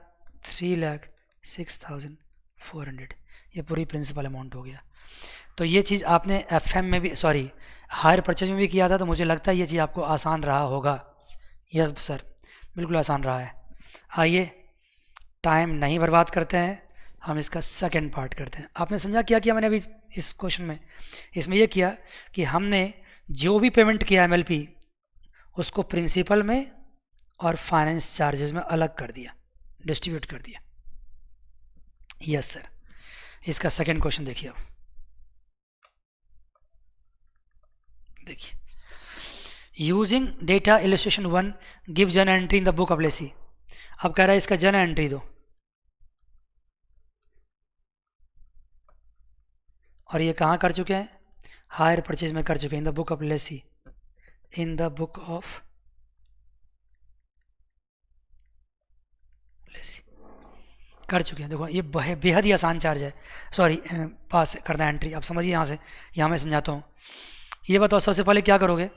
3,06,400। ये पूरी प्रिंसिपल अमाउंट हो गया। तो ये चीज़ आपने एफएम में भी, सॉरी हायर परचेज में भी किया था, तो मुझे लगता है ये चीज़ आपको आसान रहा होगा। यस सर, बिल्कुल आसान रहा है। आइए टाइम नहीं बर्बाद करते हैं, हम इसका सेकंड पार्ट करते हैं। आपने समझा क्या किया मैंने अभी इस क्वेश्चन में? इसमें ये किया कि हमने जो भी पेमेंट किया एमएलपी उसको प्रिंसिपल में और फाइनेंस चार्जेस में अलग कर दिया, डिस्ट्रीब्यूट कर दिया। Yes sir. इसका सेकंड क्वेश्चन देखिए। अब देखिए, using data illustration 1 give journal entry in the book of Lesi. अब कह रहा है इसका जर्नल एंट्री दो, और ये कहाँ कर चुके हैं, हायर परचेज में कर चुके हैं, इन the book of Lesi, in the book of Lesi कर चुके हैं। देखो ये बेहद ही आसान चार्ज है, सॉरी पास करना एंट्री। आप समझिए यहाँ से, यहाँ मैं समझाता हूँ। ये बताओ सबसे पहले क्या करोगे,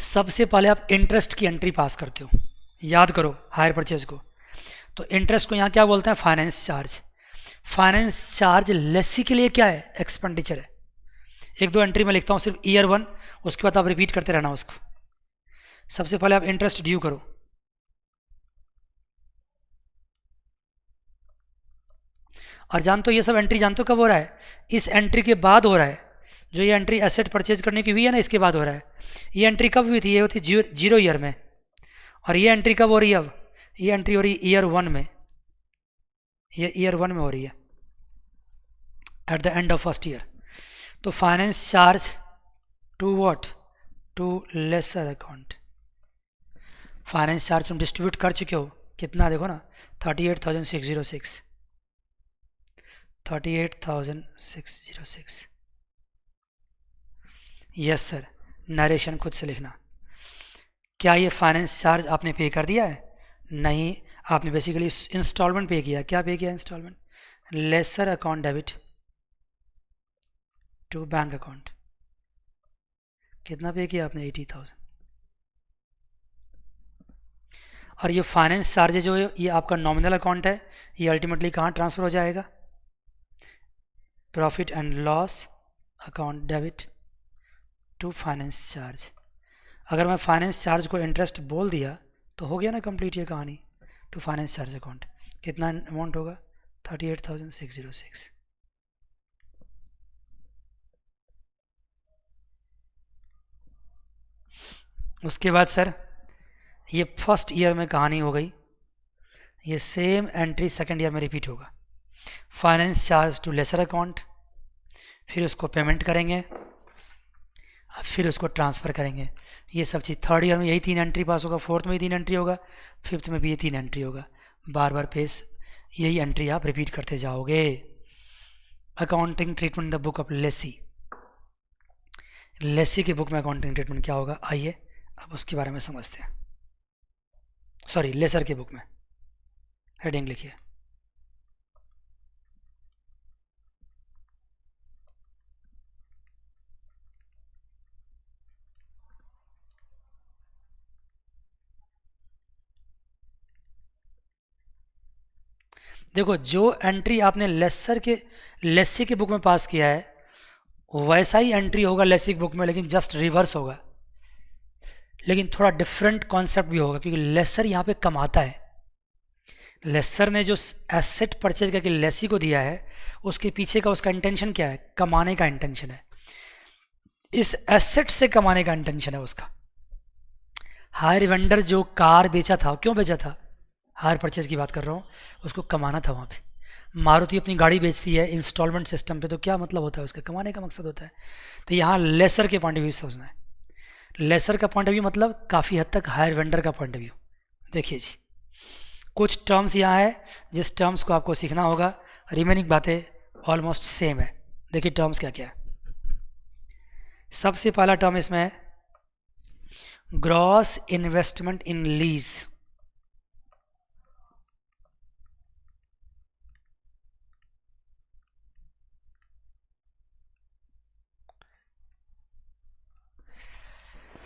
सबसे पहले आप इंटरेस्ट की एंट्री पास करते हो, याद करो हायर परचेज को। तो इंटरेस्ट को यहाँ क्या बोलते हैं, finance charge. Finance charge lessee के लिए क्या है, एक्सपेंडिचर है। एक दो एंट्री में लिखता हूँ सिर्फ ईयर 1, उसके बाद आप रिपीट करते रहना उसको। सबसे पहले आप इंटरेस्ट ड्यू करो, और जानते हो ये सब एंट्री जानते हो कब हो रहा है, इस एंट्री के बाद हो रहा है। जो ये एंट्री एसेट परचेज करने की हुई है ना, इसके बाद हो रहा है। ये एंट्री कब हुई थी, ये होती 0 ईयर में, और ये एंट्री कब हो रही है, अब ये एंट्री हो रही है ईयर 1 में। ये ईयर 1 में हो रही है, at the end of first year. तो finance charge to what, to lessor account. Finance charge तुम डिस्ट्रीब्यूट कर चुके हो, कितना देखो ना, 38,606, 38,606। Yes sir. नरेशन खुद से लिखना। क्या ये फाइनेंस चार्ज आपने पे कर दिया है? नहीं, आपने बेसिकली इंस्टॉलमेंट पे किया। क्या पे किया, instalment, lessor account debit to bank account. कितना पे किया आपने, 80,000। और ये फाइनेंस चार्ज जो है ये आपका नॉमिनल अकाउंट है, ये अल्टीमेटली कहाँ ट्रांसफर हो जाएगा, profit and loss account debit to finance charge. अगर मैं फाइनेंस चार्ज को इंटरेस्ट बोल दिया तो हो गया ना कंप्लीट ये कहानी। टू फाइनेंस चार्ज अकाउंट कितना अमाउंट होगा, 38,606। उसके बाद सर ये फर्स्ट ईयर में कहानी हो गई, ये सेम एंट्री सेकंड ईयर में रिपीट होगा। Finance charge to lessor account, फिर उसको पेमेंट करेंगे, फिर उसको ट्रांसफ़र करेंगे। ये सब चीज़ थर्ड ईयर में यही 3 एंट्री पास होगा, फोर्थ में ये 3 एंट्री होगा, फिफ्थ में भी ये 3 एंट्री होगा। बार बार पेस यही एंट्री आप रिपीट करते जाओगे। Accounting treatment the book of lessee. Lessee की बुक में अकाउंटिंग ट्रीटमेंट क्या होगा, आइए अब उसके बारे में समझते हैं। सॉरी, लेसर की बुक में हेडिंग लिखिए। देखो जो एंट्री आपने लेसी के बुक में पास किया है वैसा ही एंट्री होगा लेसी की बुक में, लेकिन जस्ट रिवर्स होगा। लेकिन थोड़ा डिफरेंट कॉन्सेप्ट भी होगा, क्योंकि लेसर यहाँ पे कमाता है। लेसर ने जो एसेट परचेज करके लेसी को दिया है, उसके पीछे का उसका इंटेंशन क्या है? कमाने का इंटेंशन है, इस एसेट से कमाने का इंटेंशन है उसका। हायर वेंडर जो कार बेचा था, क्यों बेचा था? हायर परचेज की बात कर रहा हूँ, उसको कमाना था वहाँ पे। मारुति अपनी गाड़ी बेचती है इंस्टॉलमेंट सिस्टम पे, तो क्या मतलब होता है उसका? कमाने का मकसद होता है। तो यहाँ लेसर के पॉइंट ऑफ व्यू से सोचना है। लेसर का पॉइंट ऑफ व्यू मतलब काफ़ी हद तक हायर वेंडर का पॉइंट ऑफ व्यू। देखिए जी, कुछ टर्म्स यहाँ है जिस टर्म्स को आपको सीखना होगा, रिमेनिंग बातें ऑलमोस्ट सेम है। देखिए टर्म्स क्या क्या है। सबसे पहला टर्म इसमें है gross investment in lease.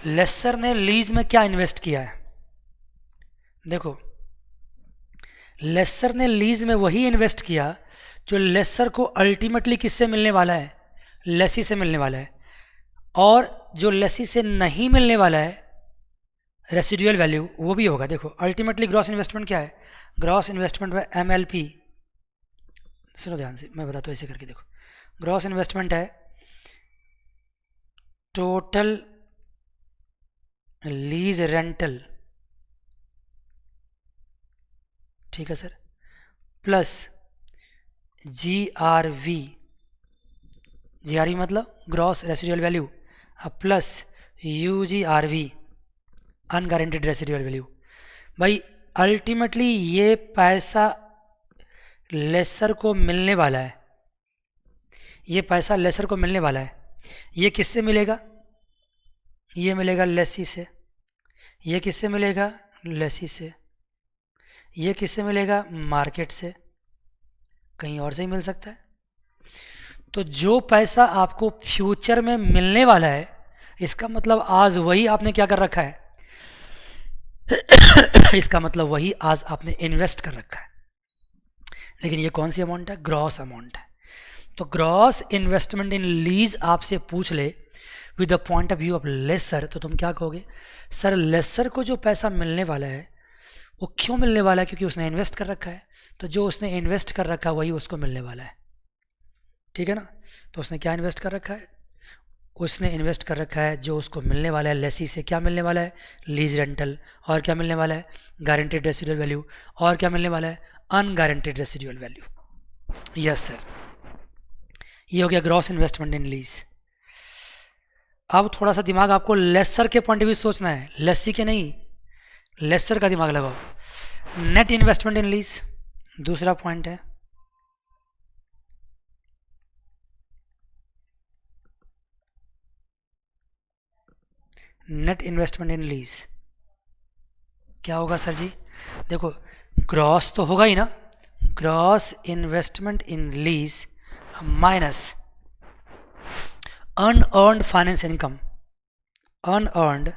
Lessor ने लीज में क्या इन्वेस्ट किया है? देखो, लेसर ने लीज में वही इन्वेस्ट किया जो लेसर को अल्टीमेटली किससे मिलने वाला है? लेसी से मिलने वाला है। और जो लेसी से नहीं मिलने वाला है रेसिडुअल वैल्यू, वो भी होगा। देखो अल्टीमेटली ग्रॉस इन्वेस्टमेंट क्या है? ग्रॉस इन्वेस्टमेंट में MLP, सुनो ध्यान से मैं बताता हूँ ऐसे करके। देखो ग्रॉस इन्वेस्टमेंट है टोटल लीज रेंटल, ठीक है सर, प्लस GRV, GRV मतलब gross residual value, plus UGRV unguaranteed residual value. भाई अल्टीमेटली ये पैसा लेसर को मिलने वाला है, ये पैसा लेसर को मिलने वाला है। ये किससे मिलेगा? ये मिलेगा लेसी से। ये किससे मिलेगा? लेसी से। ये किससे मिलेगा? मार्केट से। कहीं और से ही मिल सकता है। तो जो पैसा आपको फ्यूचर में मिलने वाला है, इसका मतलब आज वही आपने क्या कर रखा है? इसका मतलब वही आज आपने इन्वेस्ट कर रखा है। लेकिन ये कौन सी अमाउंट है? ग्रॉस अमाउंट है। तो ग्रॉस इन्वेस्टमेंट इन लीज आपसे पूछ ले with the point of view of lessor, तो तुम क्या कहोगे? सर लेसर को जो पैसा मिलने वाला है वो क्यों मिलने वाला है? क्योंकि उसने इन्वेस्ट कर रखा है। तो जो उसने इन्वेस्ट कर रखा है वही उसको मिलने वाला है, ठीक है ना? तो उसने क्या इन्वेस्ट कर रखा है? उसने इन्वेस्ट कर रखा है जो उसको मिलने वाला है लेसी से। क्या मिलने वाला है? Lease rental. और क्या मिलने वाला है? Guaranteed residual value. और क्या मिलने वाला है? अनगारंटेड रेसिडुअल वैल्यू। यस सर, ये हो गया ग्रॉस इन्वेस्टमेंट इन लीज। अब थोड़ा सा दिमाग आपको लेसर के पॉइंट ऑफ व्यू सोचना है, लेसी के नहीं, लेसर का दिमाग लगाओ। नेट इन्वेस्टमेंट इन लीज दूसरा पॉइंट है। नेट इन्वेस्टमेंट इन लीज क्या होगा सर जी? देखो ग्रॉस तो होगा ही ना, gross investment in lease minus unearned finance income, unearned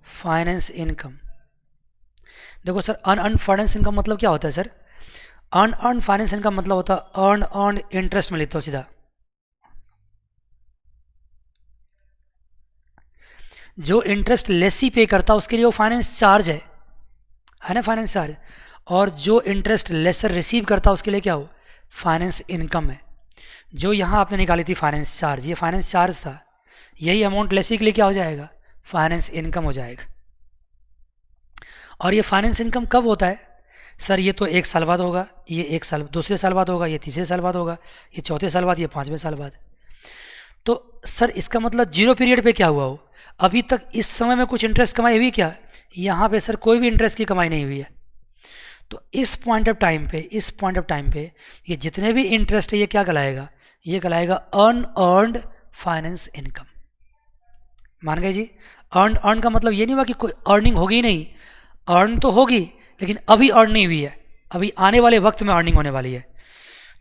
finance income. देखो सर अनअर्न्ड फाइनेंस इनकम मतलब क्या होता है सर? अनअर्न्ड फाइनेंस इनकम मतलब होता है अर्न इंटरेस्ट में लेते हो सीधा। जो इंटरेस्ट लेसी पे करता है उसके लिए वो फाइनेंस चार्ज है ना, फाइनेंस चार्ज। और जो इंटरेस्ट लेसर रिसीव करता है उसके लिए क्या हो? फाइनेंस इनकम है। जो यहाँ आपने निकाली थी फाइनेंस चार्ज, ये फाइनेंस चार्ज था, यही अमाउंट लेसी के लिए क्या हो जाएगा? फाइनेंस इनकम हो जाएगा। और ये फाइनेंस इनकम कब होता है सर? ये तो 1 साल बाद होगा, ये 1 साल दूसरे साल बाद होगा, ये तीसरे साल बाद होगा, ये चौथे साल बाद, ये 5वें साल बाद। तो सर इसका मतलब जीरो पीरियड पे क्या हुआ हो? अभी तक इस समय में कुछ इंटरेस्ट कमाई हुई क्या? यहाँ पे सर कोई भी इंटरेस्ट की कमाई नहीं हुई है। तो इस पॉइंट ऑफ टाइम पे ये जितने भी इंटरेस्ट है ये क्या कहलाएगा? ये कहलाएगा अनअर्न्ड फाइनेंस इनकम। मान गए जी? अर्न का मतलब ये नहीं हुआ कि कोई अर्निंग होगी ही नहीं, अर्न तो होगी लेकिन अभी अर्न नहीं हुई है, अभी आने वाले वक्त में अर्निंग होने वाली है।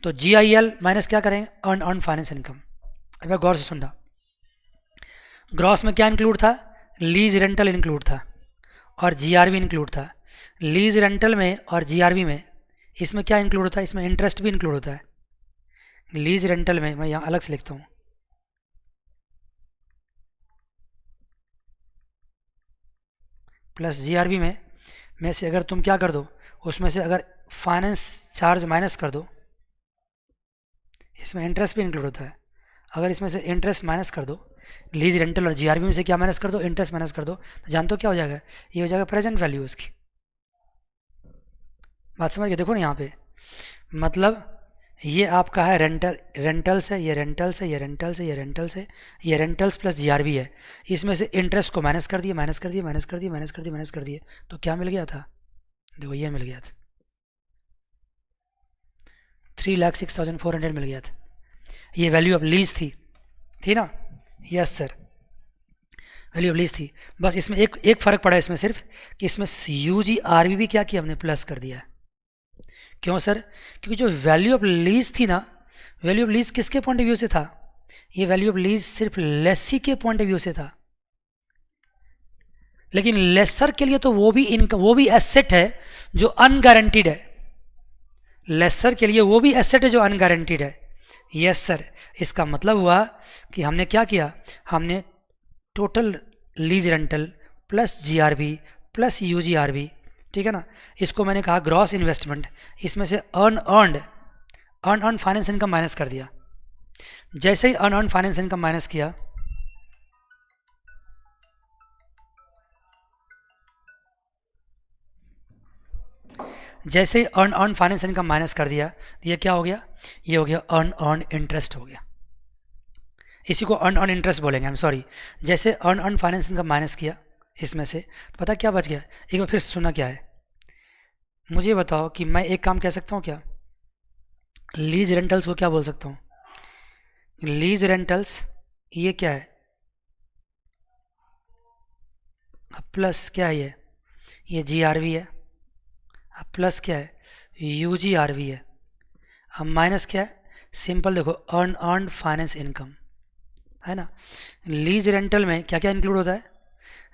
तो GIL माइनस क्या करेंगे? Earn finance income. अब गौर से सुनना, ग्रॉस में क्या इंक्लूड था? लीज रेंटल इंक्लूड था और GRV इंक्लूड था। लीज रेंटल में और GRV में इसमें क्या इंक्लूड होता है? इसमें इंटरेस्ट भी इंक्लूड होता है। लीज रेंटल में मैं यहाँ अलग से लिखता हूँ, प्लस GRV में से अगर तुम क्या कर दो, उसमें से अगर फाइनेंस चार्ज माइनस कर दो, इसमें इंटरेस्ट भी इंक्लूड होता है, अगर इसमें से इंटरेस्ट माइनस कर दो, लीज रेंटल और GRV में से क्या माइनस कर दो, इंटरेस्ट माइनस कर दो, तो जानते हो क्या हो जाएगा, ये हो जाएगा प्रेजेंट वैल्यू उसकी। बात समझ गए? देखो ना यहाँ पे, मतलब ये आपका है रेंटल्स है, ये रेंटल्स है, ये रेंटल्स है, ये रेंटल्स है, ये रेंटल्स प्लस GRV है, इसमें से इंटरेस्ट को माइनस कर दिए, माइनस कर दिए, माइनस कर दिए, माइनस कर दिए, माइनस कर दिए, तो क्या मिल गया था, देखो ये मिल गया था 3,06,400 मिल गया था। ये वैल्यू ऑफ लीज थी ना? Yes sir, value of lease थी। बस इसमें एक फ़र्क पड़ा इसमें सिर्फ कि इसमें UGRV भी क्या किया हमने, प्लस कर दिया। क्यों सर? क्योंकि जो वैल्यू ऑफ लीज थी ना, वैल्यू ऑफ लीज किसके पॉइंट ऑफ व्यू से था, ये वैल्यू ऑफ लीज सिर्फ लेसी के पॉइंट ऑफ व्यू से था, लेकिन लेसर के लिए तो वो भी एसेट है जो अनगारंटीड है, लेसर के लिए वो भी एसेट है जो अनगारंटीड है। यस सर, इसका मतलब हुआ कि हमने क्या किया, हमने total lease rental plus GRV plus UGRV, ठीक है ना, इसको मैंने कहा ग्रॉस इन्वेस्टमेंट, इसमें से अर्न फाइनेंस इनकम माइनस कर दिया। जैसे ही अर्न फाइनेंस इनकम माइनस किया, जैसे ही अर्न फाइनेंस इनकम माइनस कर दिया, ये क्या हो गया, ये हो गया अर्न इंटरेस्ट हो गया। इसी को अर्न इंटरेस्ट बोलेंगे, आई एम सॉरी। जैसे अर्न फाइनेंस इनकम माइनस किया इसमें से, तो पता क्या बच गया, एक बार फिर सुनना क्या है, मुझे बताओ कि मैं एक काम कह सकता हूँ क्या, लीज रेंटल्स को क्या बोल सकता हूँ, लीज रेंटल्स ये क्या है, प्लस क्या है, ये GRV है, प्लस क्या है, UGRV है, अब माइनस क्या है, सिंपल देखो अर्न फाइनेंस इनकम है ना। लीज रेंटल में क्या क्या इंक्लूड होता है,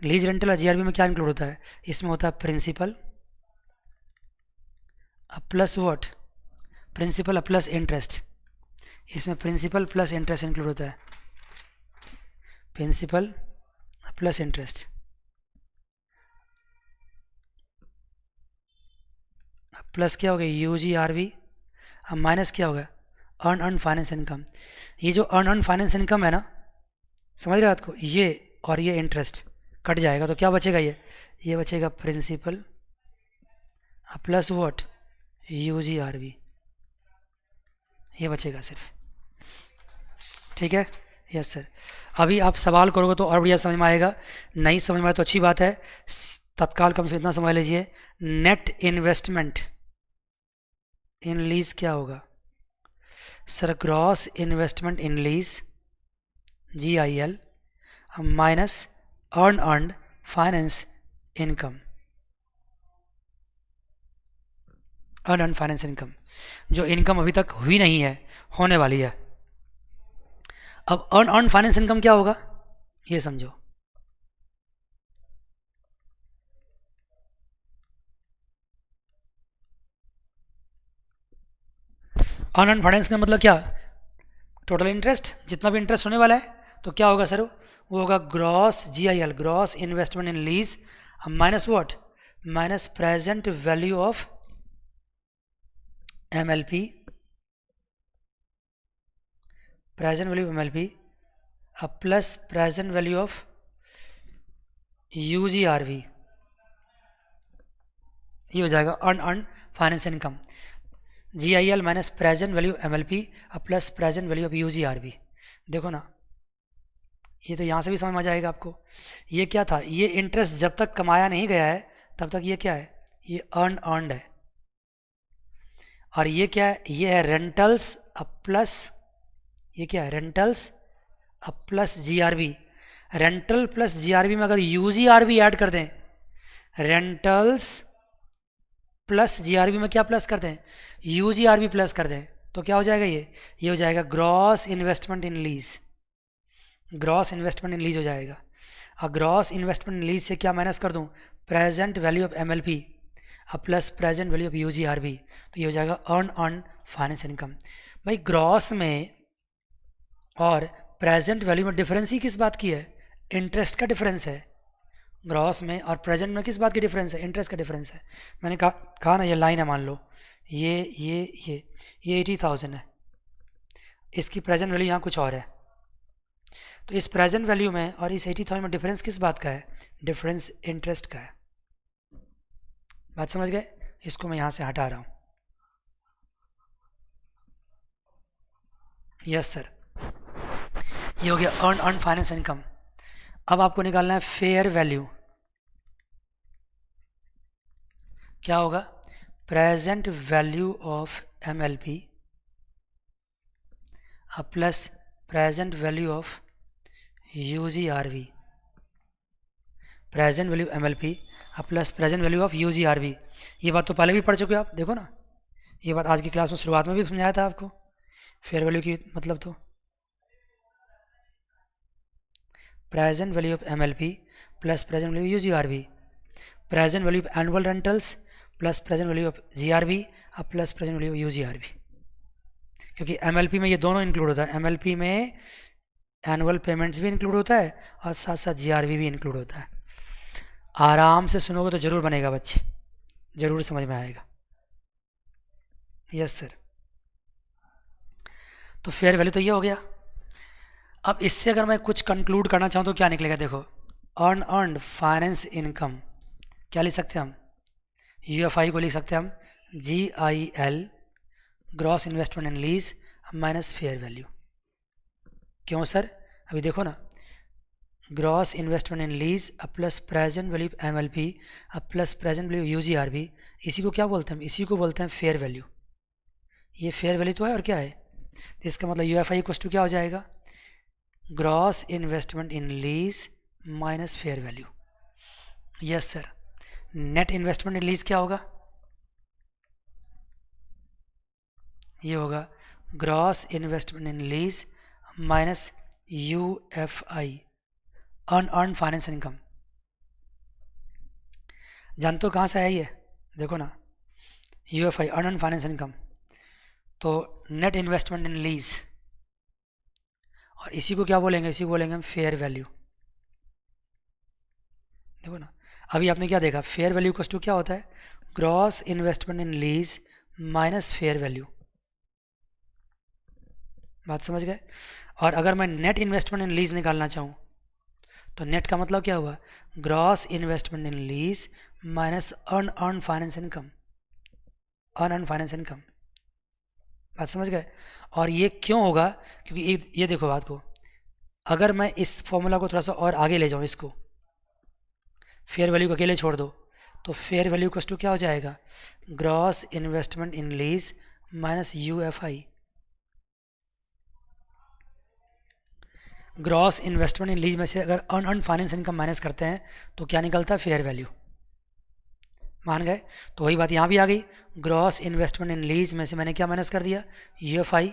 लीज रेंटल और GRV में क्या इंक्लूड होता है, इसमें होता है principal plus what, principal plus interest, इसमें प्रिंसिपल प्लस इंटरेस्ट इंक्लूड होता है, प्रिंसिपल प्लस इंटरेस्ट, प्लस क्या हो गया UGRV, अब माइनस क्या होगा अर्न फाइनेंस इनकम। ये जो अर्न फाइनेंस इनकम है ना, समझ रहे हो बात को, ये और ये इंटरेस्ट कट जाएगा, तो क्या बचेगा, ये बचेगा प्रिंसिपल प्लस व्हाट UGRV, ये बचेगा सिर्फ, ठीक है। यस सर, अभी आप सवाल करोगे तो और बढ़िया समझ में आएगा, नहीं समझ में आए तो अच्छी बात है, तत्काल कम से इतना समझ लीजिए, नेट इन्वेस्टमेंट इन लीज क्या होगा sir, gross investment in lease GIL minus earn finance income, earn finance income जो इनकम अभी तक हुई नहीं है, होने वाली है। अब अर्न फाइनेंस इनकम क्या होगा ये समझो, अर्न फाइनेंस का मतलब क्या, टोटल इंटरेस्ट, जितना भी इंटरेस्ट होने वाला है, तो क्या होगा सर, वो होगा gross GIL gross investment in lease minus what, minus present value of MLP, present value of MLP plus present value of UGRV, ये हो जाएगा earn finance income, GIL minus present value MLP plus present value of UGRV। देखो ना, ये तो यहाँ से भी समझ में आ जाएगा आपको, ये क्या था, ये इंटरेस्ट जब तक कमाया नहीं गया है तब तक ये क्या है, ये अर्नड है, और ये क्या है, ये है रेंटल्स प्लस, ये क्या है rentals plus GRV, rental plus GRV में अगर UGRV ऐड कर दें, रेंटल्स प्लस GRV में क्या प्लस कर दें, UGRV प्लस कर दें, तो क्या हो जाएगा, ये हो जाएगा gross investment in lease, gross investment in lease हो जाएगा। और ग्रॉस इन्वेस्टमेंट इन लीज से क्या माइनस कर दूं, present value of MLP plus present value of UGRV, तो ये हो जाएगा अर्न फाइनेंस इनकम। भाई ग्रॉस में और प्रेजेंट वैल्यू में डिफरेंस ही किस बात की है, इंटरेस्ट का डिफरेंस है, ग्रॉस में और प्रेजेंट में किस बात की डिफरेंस है? इंटरेस्ट का डिफरेंस है। मैंने कहा ना, ये लाइन है, मान लो ये 80,000 है, इसकी प्रेजेंट वैल्यू यहाँ कुछ और है। तो इस प्रेजेंट वैल्यू में और इस 80,000 में डिफरेंस किस बात का है? डिफरेंस इंटरेस्ट का है। बात समझ गए? इसको मैं यहाँ से हटा रहा हूँ। यस सर, ये हो गया अर्न फाइनेंस इनकम। अब आपको निकालना है फेयर वैल्यू। क्या होगा? Present value of MLP plus present value of UGRV। Present value MLP plus present value of UGRV। ये बात तो पहले भी पढ़ चुके हो आप, देखो ना, ये बात आज की क्लास में शुरुआत में भी समझाया था आपको, फेयर वैल्यू की मतलब। तो present value of MLP plus present value UGRV, present value of annual rentals plus present value of GRV plus present value of UGRV। क्योंकि MLP में ये दोनों इंक्लूड होता है। MLP में एनुअल पेमेंट्स भी इंक्लूड होता है और साथ साथ GRV भी इंक्लूड होता है। आराम से सुनोगे तो ज़रूर बनेगा बच्चे, ज़रूर समझ में आएगा। Yes sir. तो फेयर वैल्यू तो ये हो गया। अब इससे अगर मैं कुछ कंक्लूड करना चाहूँ तो क्या निकलेगा? देखो, अर्नड फाइनेंस इनकम क्या लिख सकते हैं हम? UFI को लिख सकते हैं हम GIL, gross investment in lease minus fair value. क्यों सर? अभी देखो ना, gross investment in lease plus present value MLP plus present value UGRV, इसी को क्या बोलते हैं? इसी को बोलते हैं फेयर वैल्यू। ये फेयर वैल्यू तो है, और क्या है? इसका मतलब UFI इक्वल टू क्या हो जाएगा? Gross investment in lease minus fair value. Yes sir. Net investment in lease क्या होगा? ये होगा gross investment in lease minus UFI, earn finance income. जानते हो कहाँ से आया ये? देखो ना, UFI अर्न फाइनेंस इनकम, तो नेट इन्वेस्टमेंट इन लीज, और इसी को क्या बोलेंगे? इसी को बोलेंगे हम फेयर वैल्यू। देखो ना, अभी आपने क्या देखा? फेयर वैल्यू कॉस्ट टू क्या होता है? Gross investment in lease minus fair value. बात समझ गए? और अगर मैं नेट इन्वेस्टमेंट इन लीज निकालना चाहूँ तो नेट का मतलब क्या हुआ? Gross investment in lease minus earn finance income, earn finance income. बात समझ गए? और ये क्यों होगा? क्योंकि ये देखो बात को, अगर मैं इस फॉर्मूला को थोड़ा सा और आगे ले जाऊँ, इसको फेयर वैल्यू को अकेले छोड़ दो, तो फेयर वैल्यू कॉस्ट टू क्या हो जाएगा? Gross investment in lease minus UFI। Gross investment in lease में से अगर अर्न फाइनेंस इनकम माइनस करते हैं तो क्या निकलता है? Fair value. मान गए? तो वही बात यहाँ भी आ गई, ग्रॉस इन्वेस्टमेंट इन लीज में से मैंने क्या माइनस कर दिया? UFI,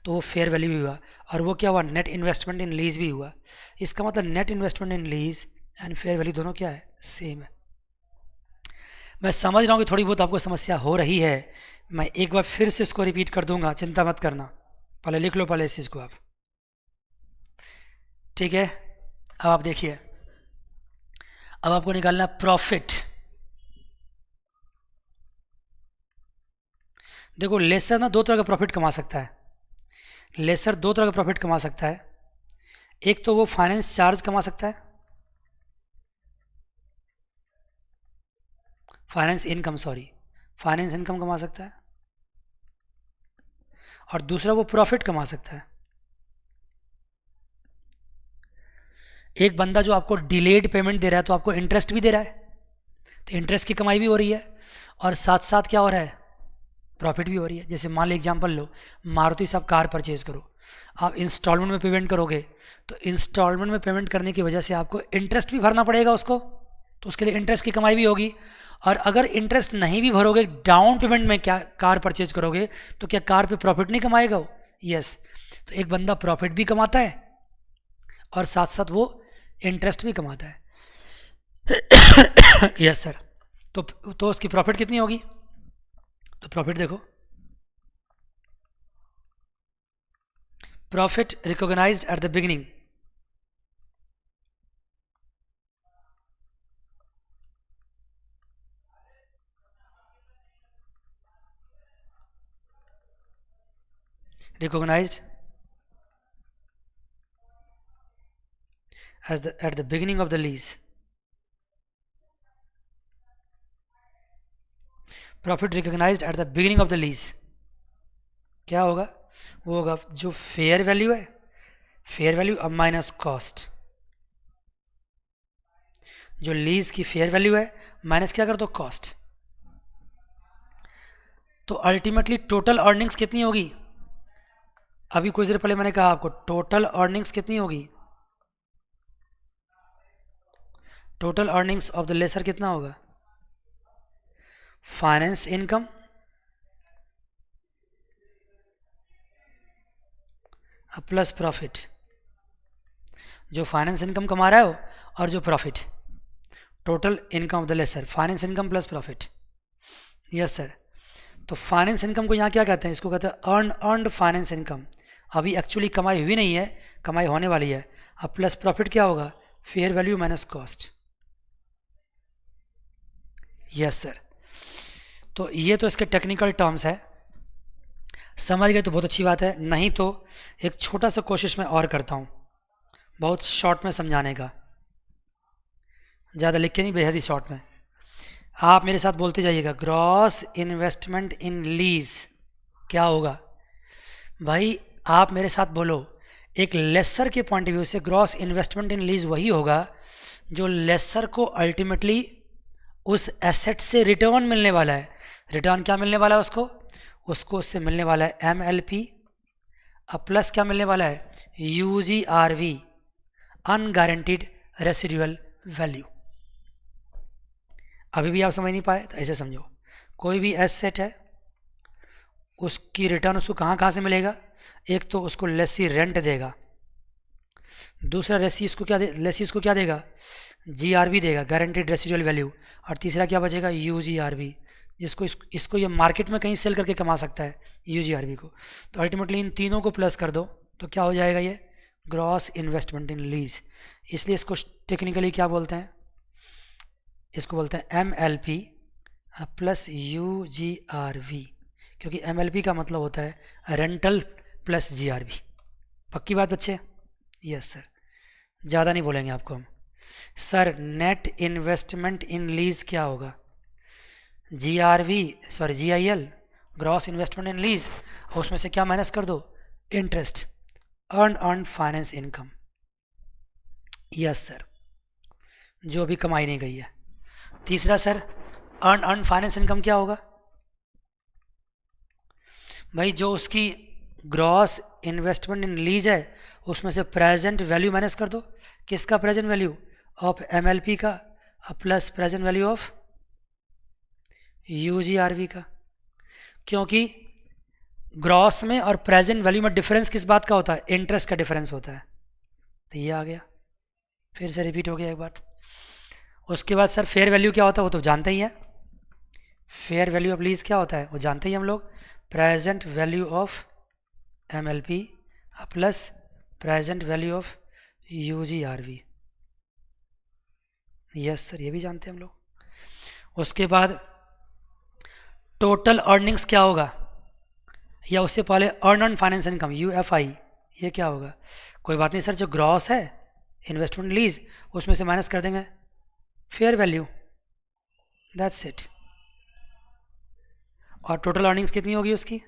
तो वो फेयर वैल्यू भी हुआ। और वो क्या हुआ? नेट इन्वेस्टमेंट इन लीज भी हुआ। इसका मतलब net investment in lease and fair value दोनों क्या है? सेम है। मैं समझ रहा हूँ कि थोड़ी बहुत आपको समस्या हो रही है, मैं एक बार फिर से इसको रिपीट कर दूंगा, चिंता मत करना। पहले लिख लो पहले इस चीज़ को आप, ठीक है? अब आप देखिए, अब आपको निकालना प्रॉफिट। देखो, लेसर ना दो तरह का प्रॉफिट कमा सकता है। लेसर दो तरह का प्रॉफिट कमा सकता है। एक तो वो फाइनेंस चार्ज कमा सकता है, फाइनेंस इनकम कमा सकता है, और दूसरा वो प्रॉफिट कमा सकता है। एक बंदा जो आपको डिलेड पेमेंट दे रहा है तो आपको इंटरेस्ट भी दे रहा है, तो इंटरेस्ट की कमाई भी हो रही है, और साथ साथ क्या हो रहा है? प्रॉफिट भी हो रही है। जैसे मान लो एग्जांपल लो, मारुति से आप कार परचेज करो, आप इंस्टॉलमेंट में पेमेंट करोगे, तो इंस्टॉलमेंट में पेमेंट करने की वजह से आपको इंटरेस्ट भी भरना पड़ेगा उसको, तो उसके लिए इंटरेस्ट की कमाई भी होगी। और अगर इंटरेस्ट नहीं भी भरोगे, डाउन पेमेंट में क्या कार परचेज करोगे, तो क्या कार पे प्रॉफिट नहीं कमाएगा वो? यस। तो एक बंदा प्रॉफिट भी कमाता है और साथ साथ वो इंटरेस्ट भी कमाता है। Yes sir. तो उसकी प्रॉफिट कितनी होगी? तो प्रॉफिट देखो, profit recognised at the beginning, recognized at the beginning of the lease. Profit recognised at the beginning of the lease क्या होगा? वो होगा जो फेयर वैल्यू है, फेयर वैल्यू अब माइनस कॉस्ट, जो लीज की फेयर वैल्यू है माइनस क्या कर दो? कॉस्ट। तो अल्टीमेटली टोटल अर्निंग्स कितनी होगी? अभी कुछ देर पहले मैंने कहा आपको टोटल अर्निंग्स कितनी होगी? Total earnings of the lessor कितना होगा? फाइनेंस इनकम प्लस प्रॉफिट, जो फाइनेंस इनकम कमा रहा हो और जो profit, total income of the lessor, finance income plus profit. Yes sir. तो फाइनेंस इनकम को यहाँ क्या कहते हैं? इसको कहते हैं अर्नड फाइनेंस इनकम। अभी एक्चुअली कमाई हुई नहीं है, कमाई होने वाली है। अब प्लस प्रॉफिट क्या होगा? Fair value minus cost. Yes sir. तो ये तो इसके टेक्निकल टर्म्स है, समझ गए तो बहुत अच्छी बात है, नहीं तो एक छोटा सा कोशिश मैं और करता हूँ बहुत शॉर्ट में समझाने का, ज़्यादा लिख के नहीं, बेहद ही शॉर्ट में। आप मेरे साथ बोलते जाइएगा, ग्रॉस इन्वेस्टमेंट इन लीज क्या होगा? भाई आप मेरे साथ बोलो, एक लेसर के पॉइंट ऑफ व्यू से ग्रॉस इन्वेस्टमेंट इन लीज वही होगा जो लेसर को अल्टीमेटली उस एसेट से रिटर्न मिलने वाला है। रिटर्न क्या मिलने वाला है उसको? उसको उससे मिलने वाला है MLP, अब प्लस क्या मिलने वाला है? UGRV, unguaranteed residual value. अभी भी आप समझ नहीं पाए तो ऐसे समझो, कोई भी एसेट है उसकी रिटर्न उसको कहाँ से मिलेगा? एक तो उसको लेसी रेंट देगा, दूसरा लेसी इसको क्या देगा? GRV देगा, गारंटीड रेसिडुअल वैल्यू, और तीसरा क्या बचेगा? UGRV, जिसको इसको ये मार्केट में कहीं सेल करके कमा सकता है UGRV को। तो अल्टीमेटली इन तीनों को प्लस कर दो तो क्या हो जाएगा? ये ग्रॉस इन्वेस्टमेंट इन लीज। इसलिए इसको टेक्निकली क्या बोलते हैं? इसको बोलते हैं MLP प्लस UGRV, क्योंकि MLP का मतलब होता है रेंटल प्लस GRV। पक्की बात बच्चे? Yes sir. ज़्यादा नहीं बोलेंगे आपको हम। Sir net investment in lease क्या होगा? GIL, gross investment in lease, और उसमें से क्या माइनस कर दो? Interest, earn finance income. Yes sir, जो भी कमाई नहीं गई है। तीसरा सर अर्न फाइनेंस इनकम क्या होगा? भाई जो उसकी ग्रॉस इन्वेस्टमेंट इन लीज है उसमें से प्रेजेंट वैल्यू माइनस कर दो। किसका प्रेजेंट वैल्यू? ऑफ MLP का plus present value of UGRV का। क्योंकि ग्रॉस में और प्रेजेंट वैल्यू में डिफरेंस किस बात का होता है? इंटरेस्ट का डिफरेंस होता है। तो ये आ गया, फिर से रिपीट हो गया एक बात। उसके बाद सर फेयर वैल्यू क्या होता है? वो तो जानते ही है। फेयर वैल्यू ऑफ लीज क्या होता है? वो जानते ही हम लोग, present value of MLP plus present value of UGRV। Yes sir, ये भी जानते हैं हम लोग। उसके बाद टोटल अर्निंग्स क्या होगा? या उससे पहले अर्न फाइनेंस इनकम UFI, ये क्या होगा? कोई बात नहीं सर, जो ग्रॉस है इन्वेस्टमेंट लीज उसमें से माइनस कर देंगे फेयर वैल्यू, दैट्स इट। और टोटल अर्निंग्स कितनी होगी उसकी?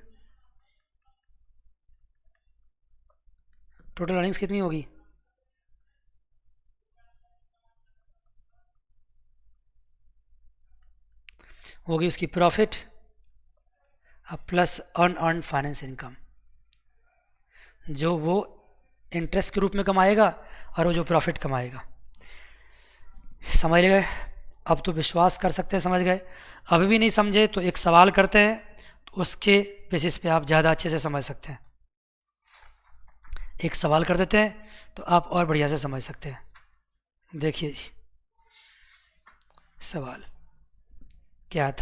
टोटल अर्निंग्स कितनी होगी? होगी उसकी profit plus earn finance income, जो वो इंटरेस्ट के रूप में कमाएगा और वो जो प्रॉफिट कमाएगा। समझ गए? अब तो विश्वास कर सकते हैं समझ गए। अभी भी नहीं समझे तो एक सवाल करते हैं, तो उसके बेसिस पे आप ज़्यादा अच्छे से समझ सकते हैं। एक सवाल कर देते हैं तो आप और बढ़िया से समझ सकते हैं। देखिए जी, सवाल क्या है?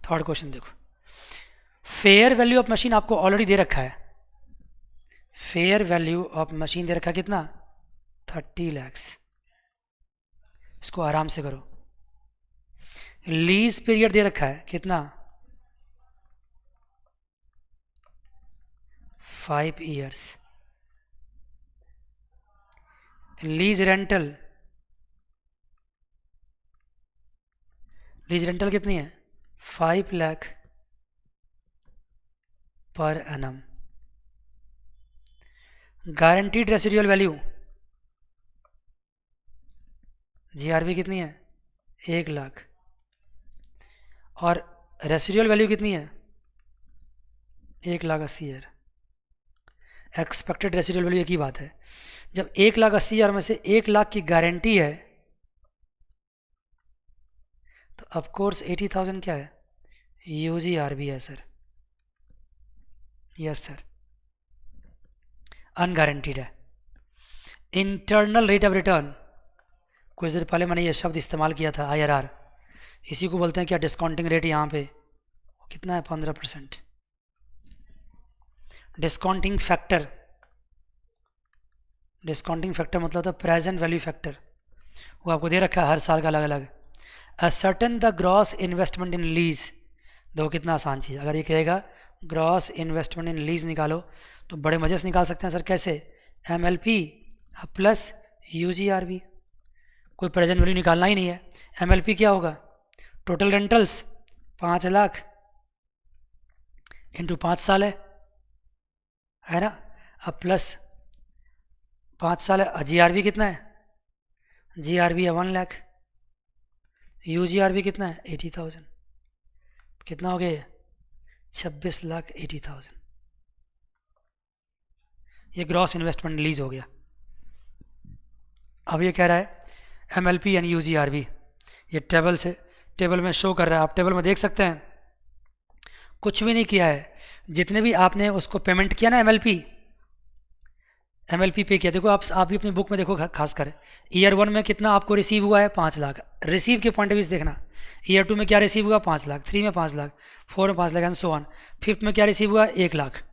थर्ड क्वेश्चन देखो, फेयर वैल्यू ऑफ मशीन आपको ऑलरेडी दे रखा है। फेयर वैल्यू ऑफ मशीन दे रखा है कितना? 30 lakhs। इसको आराम से करो। लीज पीरियड दे रखा है कितना, 5 years. Lease rental, lease rental कितनी है, 5 lakh per annum. Guaranteed residual value GRB कितनी है, 1 लाख। और रेसिडुअल वैल्यू कितनी है, 1,80,000। एक्सपेक्टेड रेसिडुअल वैल्यू एक ही बात है। जब 1,80,000 में से 1 लाख की गारंटी है तो ऑफकोर्स 80,000 क्या है, यूजीआरबी है सर। यस सर, अनगारंटीड है। इंटरनल रेट ऑफ रिटर्न, कुछ देर पहले मैंने ये शब्द इस्तेमाल किया था, आईआरआर। इसी को बोलते हैं क्या, डिस्काउंटिंग रेट। यहाँ पे कितना है, 15%। डिस्काउंटिंग फैक्टर, डिस्काउंटिंग फैक्टर मतलब होता है प्रेजेंट वैल्यू फैक्टर। वो आपको दे रखा है हर साल का अलग अलग। Ascertain the gross investment in lease, देखो कितना आसान चीज़। अगर ये कहेगा ग्रॉस इन्वेस्टमेंट इन लीज निकालो तो बड़े मज़े से निकाल सकते हैं सर। कैसे, एमएलपी प्लस यूजीआरबी। कोई प्रेजेंट वैल्यू निकालना ही नहीं है। एमएलपी क्या होगा, टोटल रेंटल्स 5 लाख इंटू 5 साल है ना। अब प्लस 5 साल है। जीआरबी कितना है, जीआरबी है 1 लाख। यूजीआरबी कितना है, 80,000। कितना हो गया, 26,80,000। ये ग्रॉस इन्वेस्टमेंट लीज हो गया। अब ये कह रहा है एमएलपी यानी यूजीआरबी, ये टेबल में शो कर रहा है। आप टेबल में देख सकते हैं कुछ भी नहीं किया है। जितने भी आपने उसको पेमेंट किया ना, एमएलपी पे किया। देखो आप भी अपनी बुक में देखो, खासकर ईयर 1 में कितना आपको रिसीव हुआ है, 5 लाख। रिसीव के पॉइंट ऑफ व्यू से देखना, ईयर 2 में क्या रिसीव हुआ, 5 लाख। 3 में 5 लाख, 4 में 5 lakh and so on. 5th में क्या रिसीव हुआ, 1 लाख।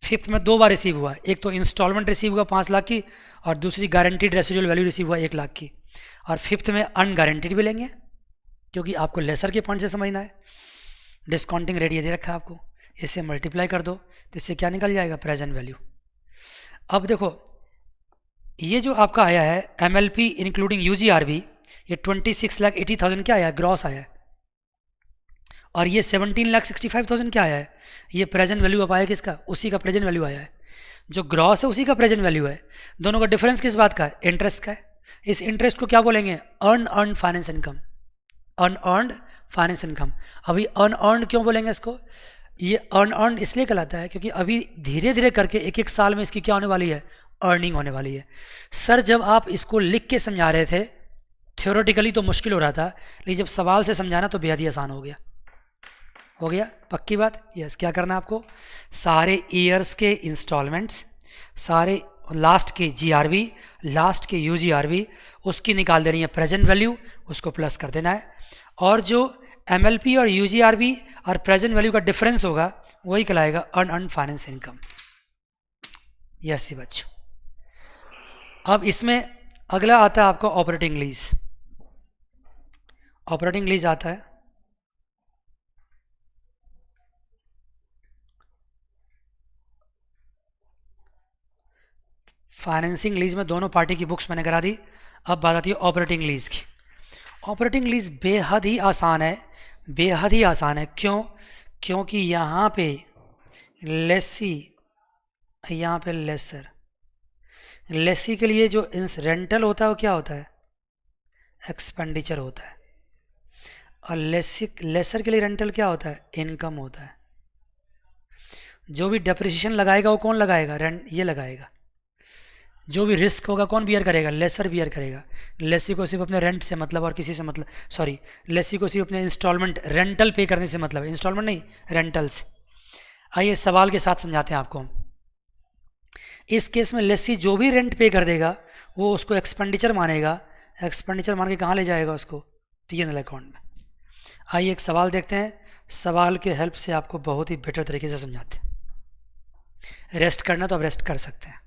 5th में 2 बार रिसीव हुआ, एक तो इंस्टॉलमेंट रिसीव हुआ 5 लाख की, और दूसरी गारंटीड रेसिडुअल वैल्यू रिसीव हुआ 1 लाख की। और 5th में अनगारंटीड भी लेंगे, क्योंकि आपको लेसर के पॉइंट से समझना है। डिस्काउंटिंग रेट ये दे रखा है आपको, इससे मल्टीप्लाई कर दो तो इससे क्या निकल जाएगा, प्रेजेंट वैल्यू। अब देखो ये जो आपका आया है एमएलपी इंक्लूडिंग यूजीआरबी, ये 26,80,000 क्या आया, ग्रॉस आया है। और ये 17,65,000 क्या आया है, ये प्रेजेंट वैल्यू अब आया किसका, उसी का प्रेजेंट वैल्यू आया है। जो ग्रॉस है उसी का प्रेजेंट वैल्यू है। दोनों का डिफरेंस किस बात का है, इंटरेस्ट का है। इस इंटरेस्ट को क्या बोलेंगे, earn finance income. Unearned finance income. अभी अनअर्नड क्यों बोलेंगे इसको, ये अनअर्नड इसलिए कहलाता है क्योंकि अभी धीरे धीरे करके एक एक साल में इसकी क्या होने वाली है, अर्निंग होने वाली है। सर जब आप इसको लिख के समझा रहे थे थ्योरेटिकली तो मुश्किल हो रहा था, लेकिन जब सवाल से समझाना तो बेहद ही आसान हो गया। हो गया पक्की बात। यस, क्या करना है आपको, सारे ईयर्स के इंस्टॉलमेंट्स, सारे लास्ट के जीआरबी, लास्ट के यूजीआरबी, उसकी निकाल देनी है प्रेजेंट वैल्यू, उसको प्लस कर देना है। और जो एमएलपी और यूजीआरबी और प्रेजेंट वैल्यू का डिफरेंस होगा वही कहलाएगा अनअर्न्ड फाइनेंस इनकम। यस बच्चों। अब इसमें अगला आता है आपका ऑपरेटिंग लीज। ऑपरेटिंग लीज आता है फाइनेंसिंग लीज में दोनों पार्टी की बुक्स मैंने करा दी। अब बात आती है ऑपरेटिंग लीज की। ऑपरेटिंग लीज बेहद ही आसान है, बेहद ही आसान है। क्यों, क्योंकि यहाँ पे लेसी, यहाँ पे लेसर। लेसी के लिए जो रेंटल होता है वो क्या होता है, एक्सपेंडिचर होता है। और लेसर के लिए रेंटल क्या होता है, इनकम होता है। जो भी डेप्रिसिएशन लगाएगा वो कौन लगाएगा, रेंट ये लगाएगा। जो भी रिस्क होगा कौन बियर करेगा, लेसर बियर करेगा। लेसी को सिर्फ अपने रेंट से मतलब और किसी से मतलब, सॉरी, लेसी को सिर्फ अपने इंस्टॉलमेंट रेंटल पे करने से मतलब, इंस्टॉलमेंट नहीं रेंटल्स। आइए सवाल के साथ समझाते हैं आपको। इस केस में लेसी जो भी रेंट पे कर देगा वो उसको एक्सपेंडिचर मानेगा। एक्सपेंडिचर मान के कहाँ ले जाएगा उसको, पीएनएल अकाउंट में। आइए एक सवाल देखते हैं, सवाल के हेल्प से आपको बहुत ही बेटर तरीके से समझाते हैं। रेस्ट करना तो आप रेस्ट कर सकते हैं।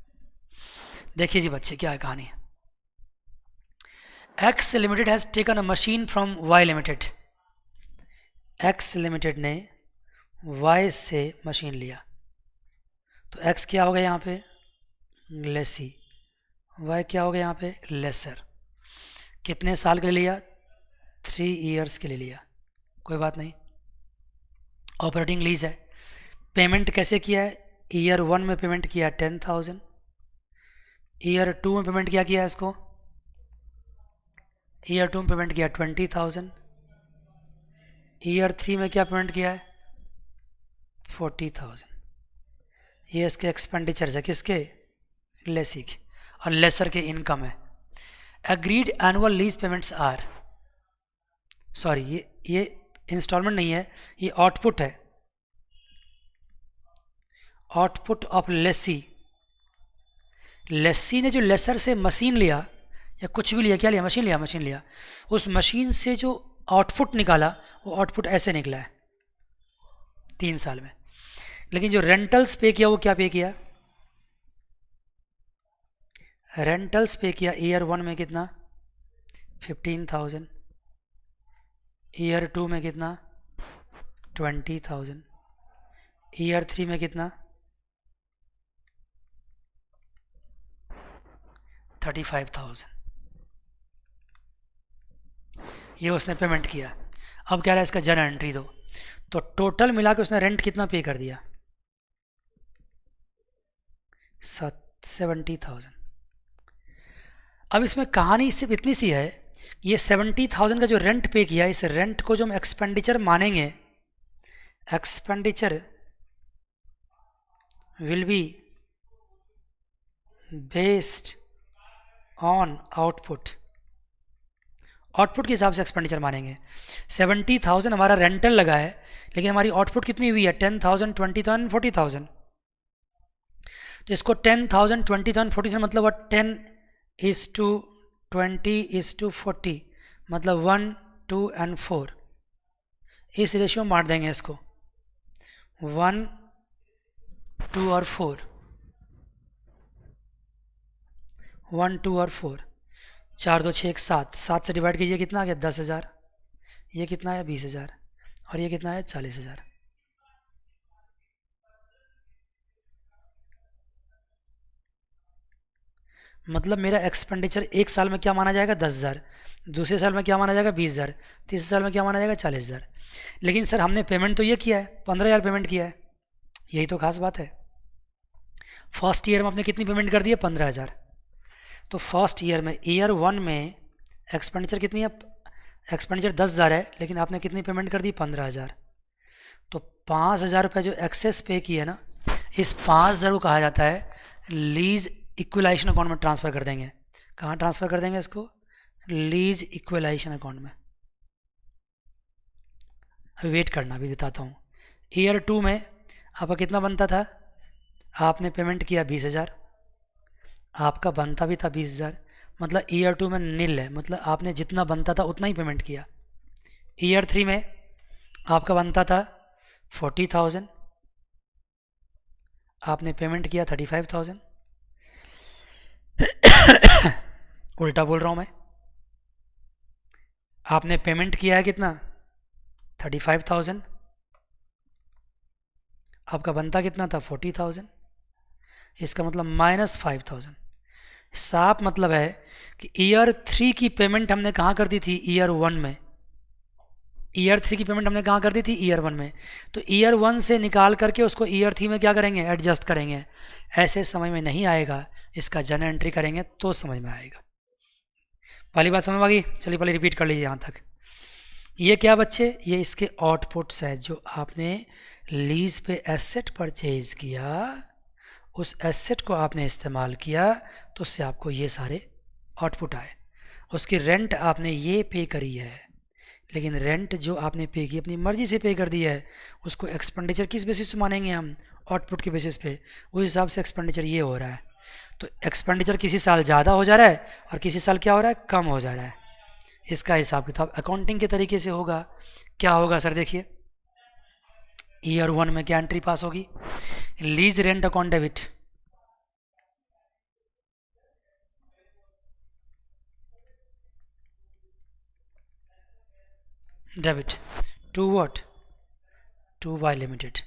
देखिए जी बच्चे क्या है कहानी। X limited has taken a machine from Y limited. X limited ने वाई से मशीन लिया, तो एक्स क्या होगा यहाँ पे, लेसी, वाई क्या होगा यहाँ पे, लेसर। कितने साल के लिए लिया, 3 ईयर्स के लिए लिया, कोई बात नहीं, ऑपरेटिंग लीज है। पेमेंट कैसे किया है, ईयर 1 में पेमेंट किया 10,000, ईयर 2 में पेमेंट क्या किया है इसको, ईयर 2 में पेमेंट किया 20,000, ईयर 3 में क्या पेमेंट किया है 40,000। ये इसके एक्सपेंडिचर्स है, किसके, लेसी के, और लेसर के इनकम है। Agreed annual lease payments are, sorry ये इंस्टॉलमेंट नहीं है, ये आउटपुट है, आउटपुट ऑफ लेसी। लेसी ने जो लेसर से मशीन लिया या कुछ भी लिया, क्या लिया, मशीन लिया, मशीन लिया, उस मशीन से जो आउटपुट निकाला वो आउटपुट ऐसे निकला है 3 साल में। लेकिन जो रेंटल्स पे किया वो क्या पे किया, रेंटल्स पे किया ईयर 1 में कितना 15,000, ईयर 2 में कितना 20,000, ईयर 3 में कितना 35,000, ये उसने पेमेंट किया। अब कह रहा है इसका जर्नल एंट्री दो, तो टोटल मिला के उसने रेंट कितना पे कर दिया 70,000। अब इसमें कहानी सिर्फ इतनी सी है, ये 70,000 का जो रेंट पे किया, इस रेंट को जो हम एक्सपेंडिचर मानेंगे, expenditure will be based on output, output के हिसाब से एक्सपेंडिचर मानेंगे। 70,000 हमारा रेंटल लगा है, लेकिन हमारी आउटपुट कितनी हुई है 10,000, 20,000, 40,000। तो इसको 10,000, 20,000, 40,000 मतलब 10:20:40, मतलब 1, 2 and 4, इस रेशियो में बांट देंगे इसको, 1, 2 और 4, 1, 2 और 4, 4, 2, 6, 7, 7 से डिवाइड कीजिए, कितना आ गया 10,000, ये कितना है 20,000, और ये कितना है 40,000। मतलब मेरा एक्सपेंडिचर एक साल में क्या माना जाएगा 10,000, दूसरे साल में क्या माना जाएगा 20,000, तीसरे साल में क्या माना जाएगा 40,000। लेकिन सर हमने पेमेंट तो ये किया है 15,000 पेमेंट किया है, यही तो खास बात है। फर्स्ट ईयर में आपने कितनी पेमेंट कर दी है 15,000, तो फर्स्ट ईयर में ईयर 1 में एक्सपेंडिचर कितनी है, एक्सपेंडिचर 10,000 है, लेकिन आपने कितनी पेमेंट कर दी 15,000। तो 5,000 रुपये जो एक्सेस पे की है ना, इस 5,000 को कहा जाता है लीज इक्वलाइजेशन अकाउंट में ट्रांसफ़र कर देंगे। कहाँ ट्रांसफ़र कर देंगे इसको, लीज इक्वलाइजेशन अकाउंट में। अभी वेट करना, अभी बताता हूँ। ईयर 2 में आपका कितना बनता था, आपने पेमेंट किया 20,000, आपका बनता भी था 20,000, मतलब ईयर 2 में नील है, मतलब आपने जितना बनता था उतना ही पेमेंट किया। ईयर 3 में आपका बनता था 40,000, आपने पेमेंट किया 35,000। उल्टा बोल रहा हूँ मैं, आपने पेमेंट किया है कितना 35,000, आपका बनता कितना था 40,000, इसका मतलब -5,000। साफ मतलब है कि ईयर 3 की पेमेंट हमने कहाँ कर दी थी, ईयर 1 में। ईयर 3 की पेमेंट हमने कहाँ कर दी थी, ईयर 1 में। तो ईयर 1 से निकाल करके उसको ईयर 3 में क्या करेंगे, एडजस्ट करेंगे। ऐसे समझ में नहीं आएगा, इसका जर्नल एंट्री करेंगे तो समझ में आएगा। पहली बात समझ आ गई, चलिए पहले रिपीट कर लीजिए यहाँ तक। ये क्या बच्चे, ये इसके आउटपुट्स है जो आपने लीज पे एसेट परचेज किया, उस एसेट को आपने इस्तेमाल किया तो उससे आपको ये सारे आउटपुट आए। उसकी रेंट आपने ये पे करी है, लेकिन रेंट जो आपने पे की अपनी मर्जी से पे कर दी है, उसको एक्सपेंडिचर किस बेसिस पे मानेंगे हम, आउटपुट के बेसिस पे। उस हिसाब से एक्सपेंडिचर ये हो रहा है, तो एक्सपेंडिचर किसी साल ज़्यादा हो जा रहा है और किसी साल क्या हो रहा है, कम हो जा रहा है। इसका हिसाब किताब अकाउंटिंग के तरीके से होगा। क्या होगा सर, देखिए ईयर 1 में क्या एंट्री पास होगी, lease rent account debit, debit to what, to Y limited.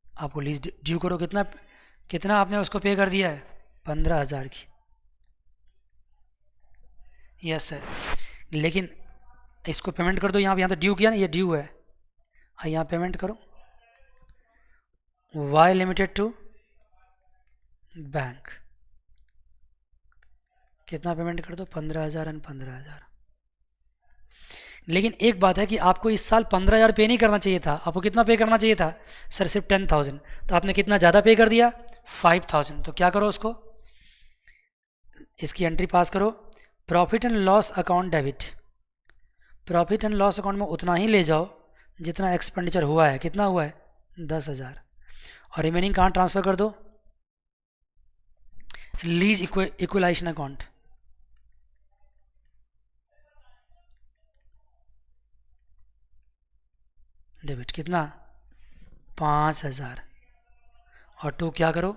आपको लीज ड्यू करो, कितना कितना आपने उसको पे कर दिया है? 15,000 की। यस सर, लेकिन इसको पेमेंट कर दो यहाँ तो ड्यू किया ना, ये ड्यू है। यहाँ पेमेंट करो, वाई लिमिटेड टू बैंक, कितना पेमेंट कर दो? 15,000 एंड 15,000। लेकिन एक बात है कि आपको इस साल 15,000 पे नहीं करना चाहिए था। आपको कितना पे करना चाहिए था सर? सिर्फ 10,000। तो आपने कितना ज़्यादा पे कर दिया? 5,000। तो क्या करो, उसको इसकी एंट्री पास करो, profit and loss account debit. Profit and loss account में उतना ही ले जाओ जितना एक्सपेंडिचर हुआ है। कितना हुआ है? 10,000। और रिमेनिंग कहाँ ट्रांसफ़र कर दो? Lease equalisation account. डेबिट कितना? 5,000। और टू क्या करो?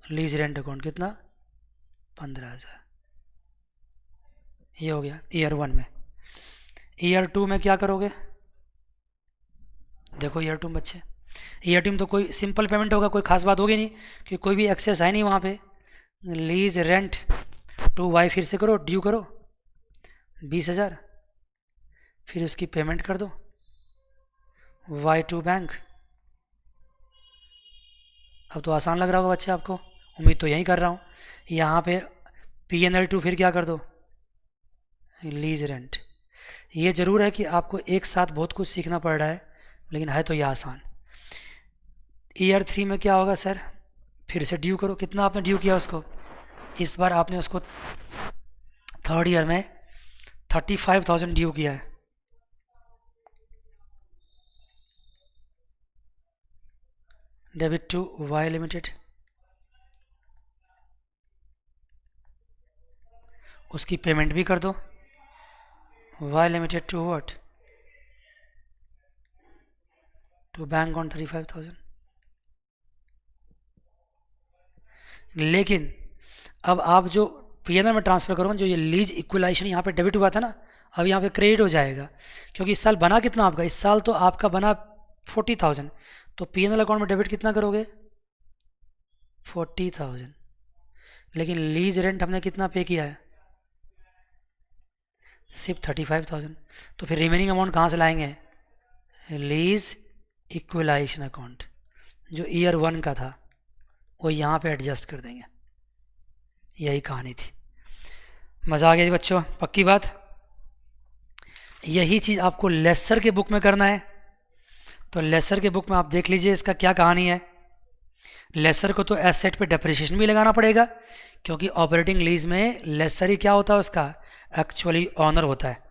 लीज रेंट अकाउंट, कितना? 15,000। ये हो गया ईयर 1 में। ईयर 2 में क्या करोगे? देखो ईयर 2 में बच्चे, ईयर 2 में तो कोई सिंपल पेमेंट होगा, कोई खास बात होगी नहीं, कि कोई भी एक्सेस है नहीं वहाँ पे। लीज रेंट टू वाई फिर से करो, ड्यू करो 20,000, फिर उसकी पेमेंट कर दो वाई टू बैंक। अब तो आसान लग रहा होगा बच्चे आपको, उम्मीद तो यही कर रहा हूँ। यहाँ पे P&L2 फिर क्या कर दो? Lease rent. ये ज़रूर है कि आपको एक साथ बहुत कुछ सीखना पड़ रहा है, लेकिन है तो ये आसान। ईयर 3 में क्या होगा सर? फिर से ड्यू करो, कितना आपने ड्यू किया उसको? इस बार आपने उसको थर्ड ईयर में 35,000 ड्यू किया है। डेबिट टू वाई लिमिटेड, उसकी पेमेंट भी कर दो। Y limited to what? To bank on 35,000। लेकिन अब आप जो P&L में ट्रांसफ़र करो, जो ये लीज इक्वलाइजेशन यहाँ पे डेबिट हुआ था ना, अब यहाँ पे क्रेडिट हो जाएगा। क्योंकि इस साल बना कितना आपका? इस साल तो आपका बना 40,000। तो P&L अकाउंट में डेबिट कितना करोगे? 40,000। लेकिन लीज रेंट हमने कितना पे किया है? सिर्फ 35,000। तो फिर रिमेनिंग अमाउंट कहाँ से लाएंगे? लीज इक्वलाइजेशन अकाउंट जो ईयर 1 का था वो यहाँ पे एडजस्ट कर देंगे। यही कहानी थी। मज़ा आ गया जी बच्चों? पक्की बात? यही चीज़ आपको लेसर के बुक में करना है। तो लेसर के बुक में आप देख लीजिए इसका क्या कहानी है। लेसर को तो एसेट पे डेप्रिसिएशन भी लगाना पड़ेगा, क्योंकि ऑपरेटिंग लीज में लेसर ही क्या होता है? उसका एक्चुअली ऑनर होता है।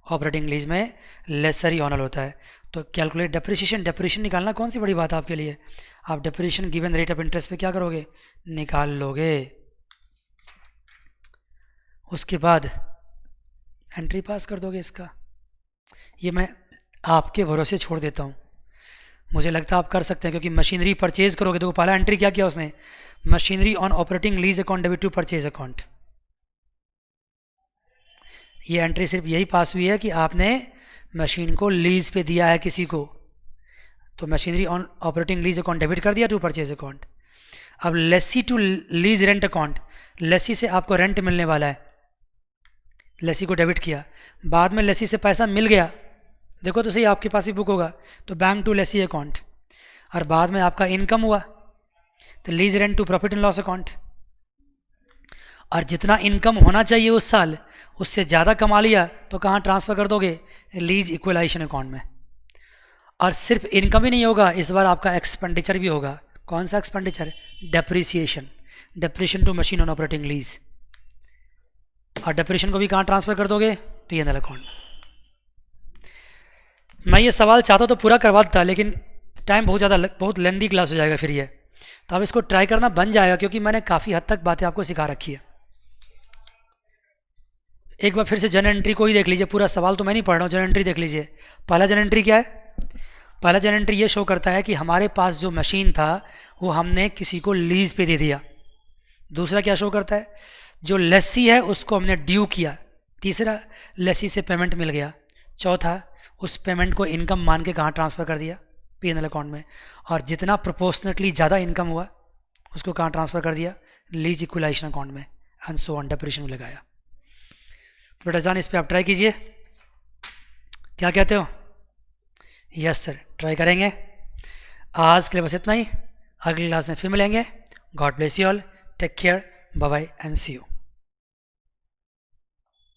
ऑपरेटिंग लीज में लेसर ही ऑनर होता है। तो कैलकुलेट डेप्रिसिएशन, डेप्रिसिएशन निकालना कौन सी बड़ी बात है आपके लिए? आप depreciation given rate of interest पे क्या करोगे? निकाल लोगे। उसके बाद एंट्री पास कर दोगे इसका। ये मैं आपके भरोसे छोड़ देता हूँ, मुझे लगता है आप कर सकते हैं, क्योंकि मशीनरी परचेज करोगे। तो पहला एंट्री क्या किया उसने? Machinery on operating lease account debit to purchase account. ये एंट्री सिर्फ यही पास हुई है कि आपने मशीन को लीज पे दिया है किसी को, तो machinery on operating lease account debit कर दिया टू परचेज अकाउंट। अब lessee to lease rent account, lessee से आपको रेंट मिलने वाला है, लेसी को डेबिट किया, बाद में लेसी से पैसा मिल गया, देखो तो सही आपके पास ही बुक होगा, तो बैंक टू लेसी अकाउंट, और बाद में आपका इनकम हुआ तो lease rent to profit and loss account. और जितना इनकम होना चाहिए उस साल उससे ज़्यादा कमा लिया तो कहाँ ट्रांसफ़र कर दोगे? लीज इक्वलाइजेशन अकाउंट में। और सिर्फ इनकम ही नहीं होगा, इस बार आपका एक्सपेंडिचर भी होगा। कौन सा expenditure? Depreciation, depreciation to machine on operating lease. और डेप्रिसिएशन को भी कहाँ ट्रांसफ़र कर दोगे? P&L account. मैं ये सवाल चाहता तो पूरा करवा देता, लेकिन टाइम बहुत लेंदी क्लास हो जाएगा फिर ये, तो आप इसको ट्राई करना बन जाएगा, क्योंकि मैंने काफ़ी हद तक बातें आपको सिखा रखी है। एक बार फिर से जर्नल एंट्री को ही देख लीजिए, पूरा सवाल तो मैं नहीं पढ़ रहा हूँ, जर्नल एंट्री देख लीजिए। पहला जर्नल एंट्री क्या है? पहला जर्नल एंट्री ये शो करता है कि हमारे पास जो मशीन था वो हमने किसी को लीज पे दे दिया। दूसरा क्या शो करता है? जो लेसी है उसको हमने ड्यू किया। तीसरा, लेसी से पेमेंट मिल गया। चौथा, उस पेमेंट को इनकम मान के कहाँ ट्रांसफ़र कर दिया, P&L अकाउंट में, और जितना प्रोपोर्शनेटली ज़्यादा इनकम हुआ उसको कहाँ ट्रांसफ़र कर दिया, लीज इक्वलाइजेशन अकाउंट में, एंड सो ऑन, डेप्रिसिएशन में लगाया। बेटा जान इस पर आप ट्राई कीजिए, क्या कहते हो? यस सर, ट्राई करेंगे। आज के लिए बस इतना ही, अगली क्लास में फिर मिलेंगे। God bless you all, take care, bye bye and see you.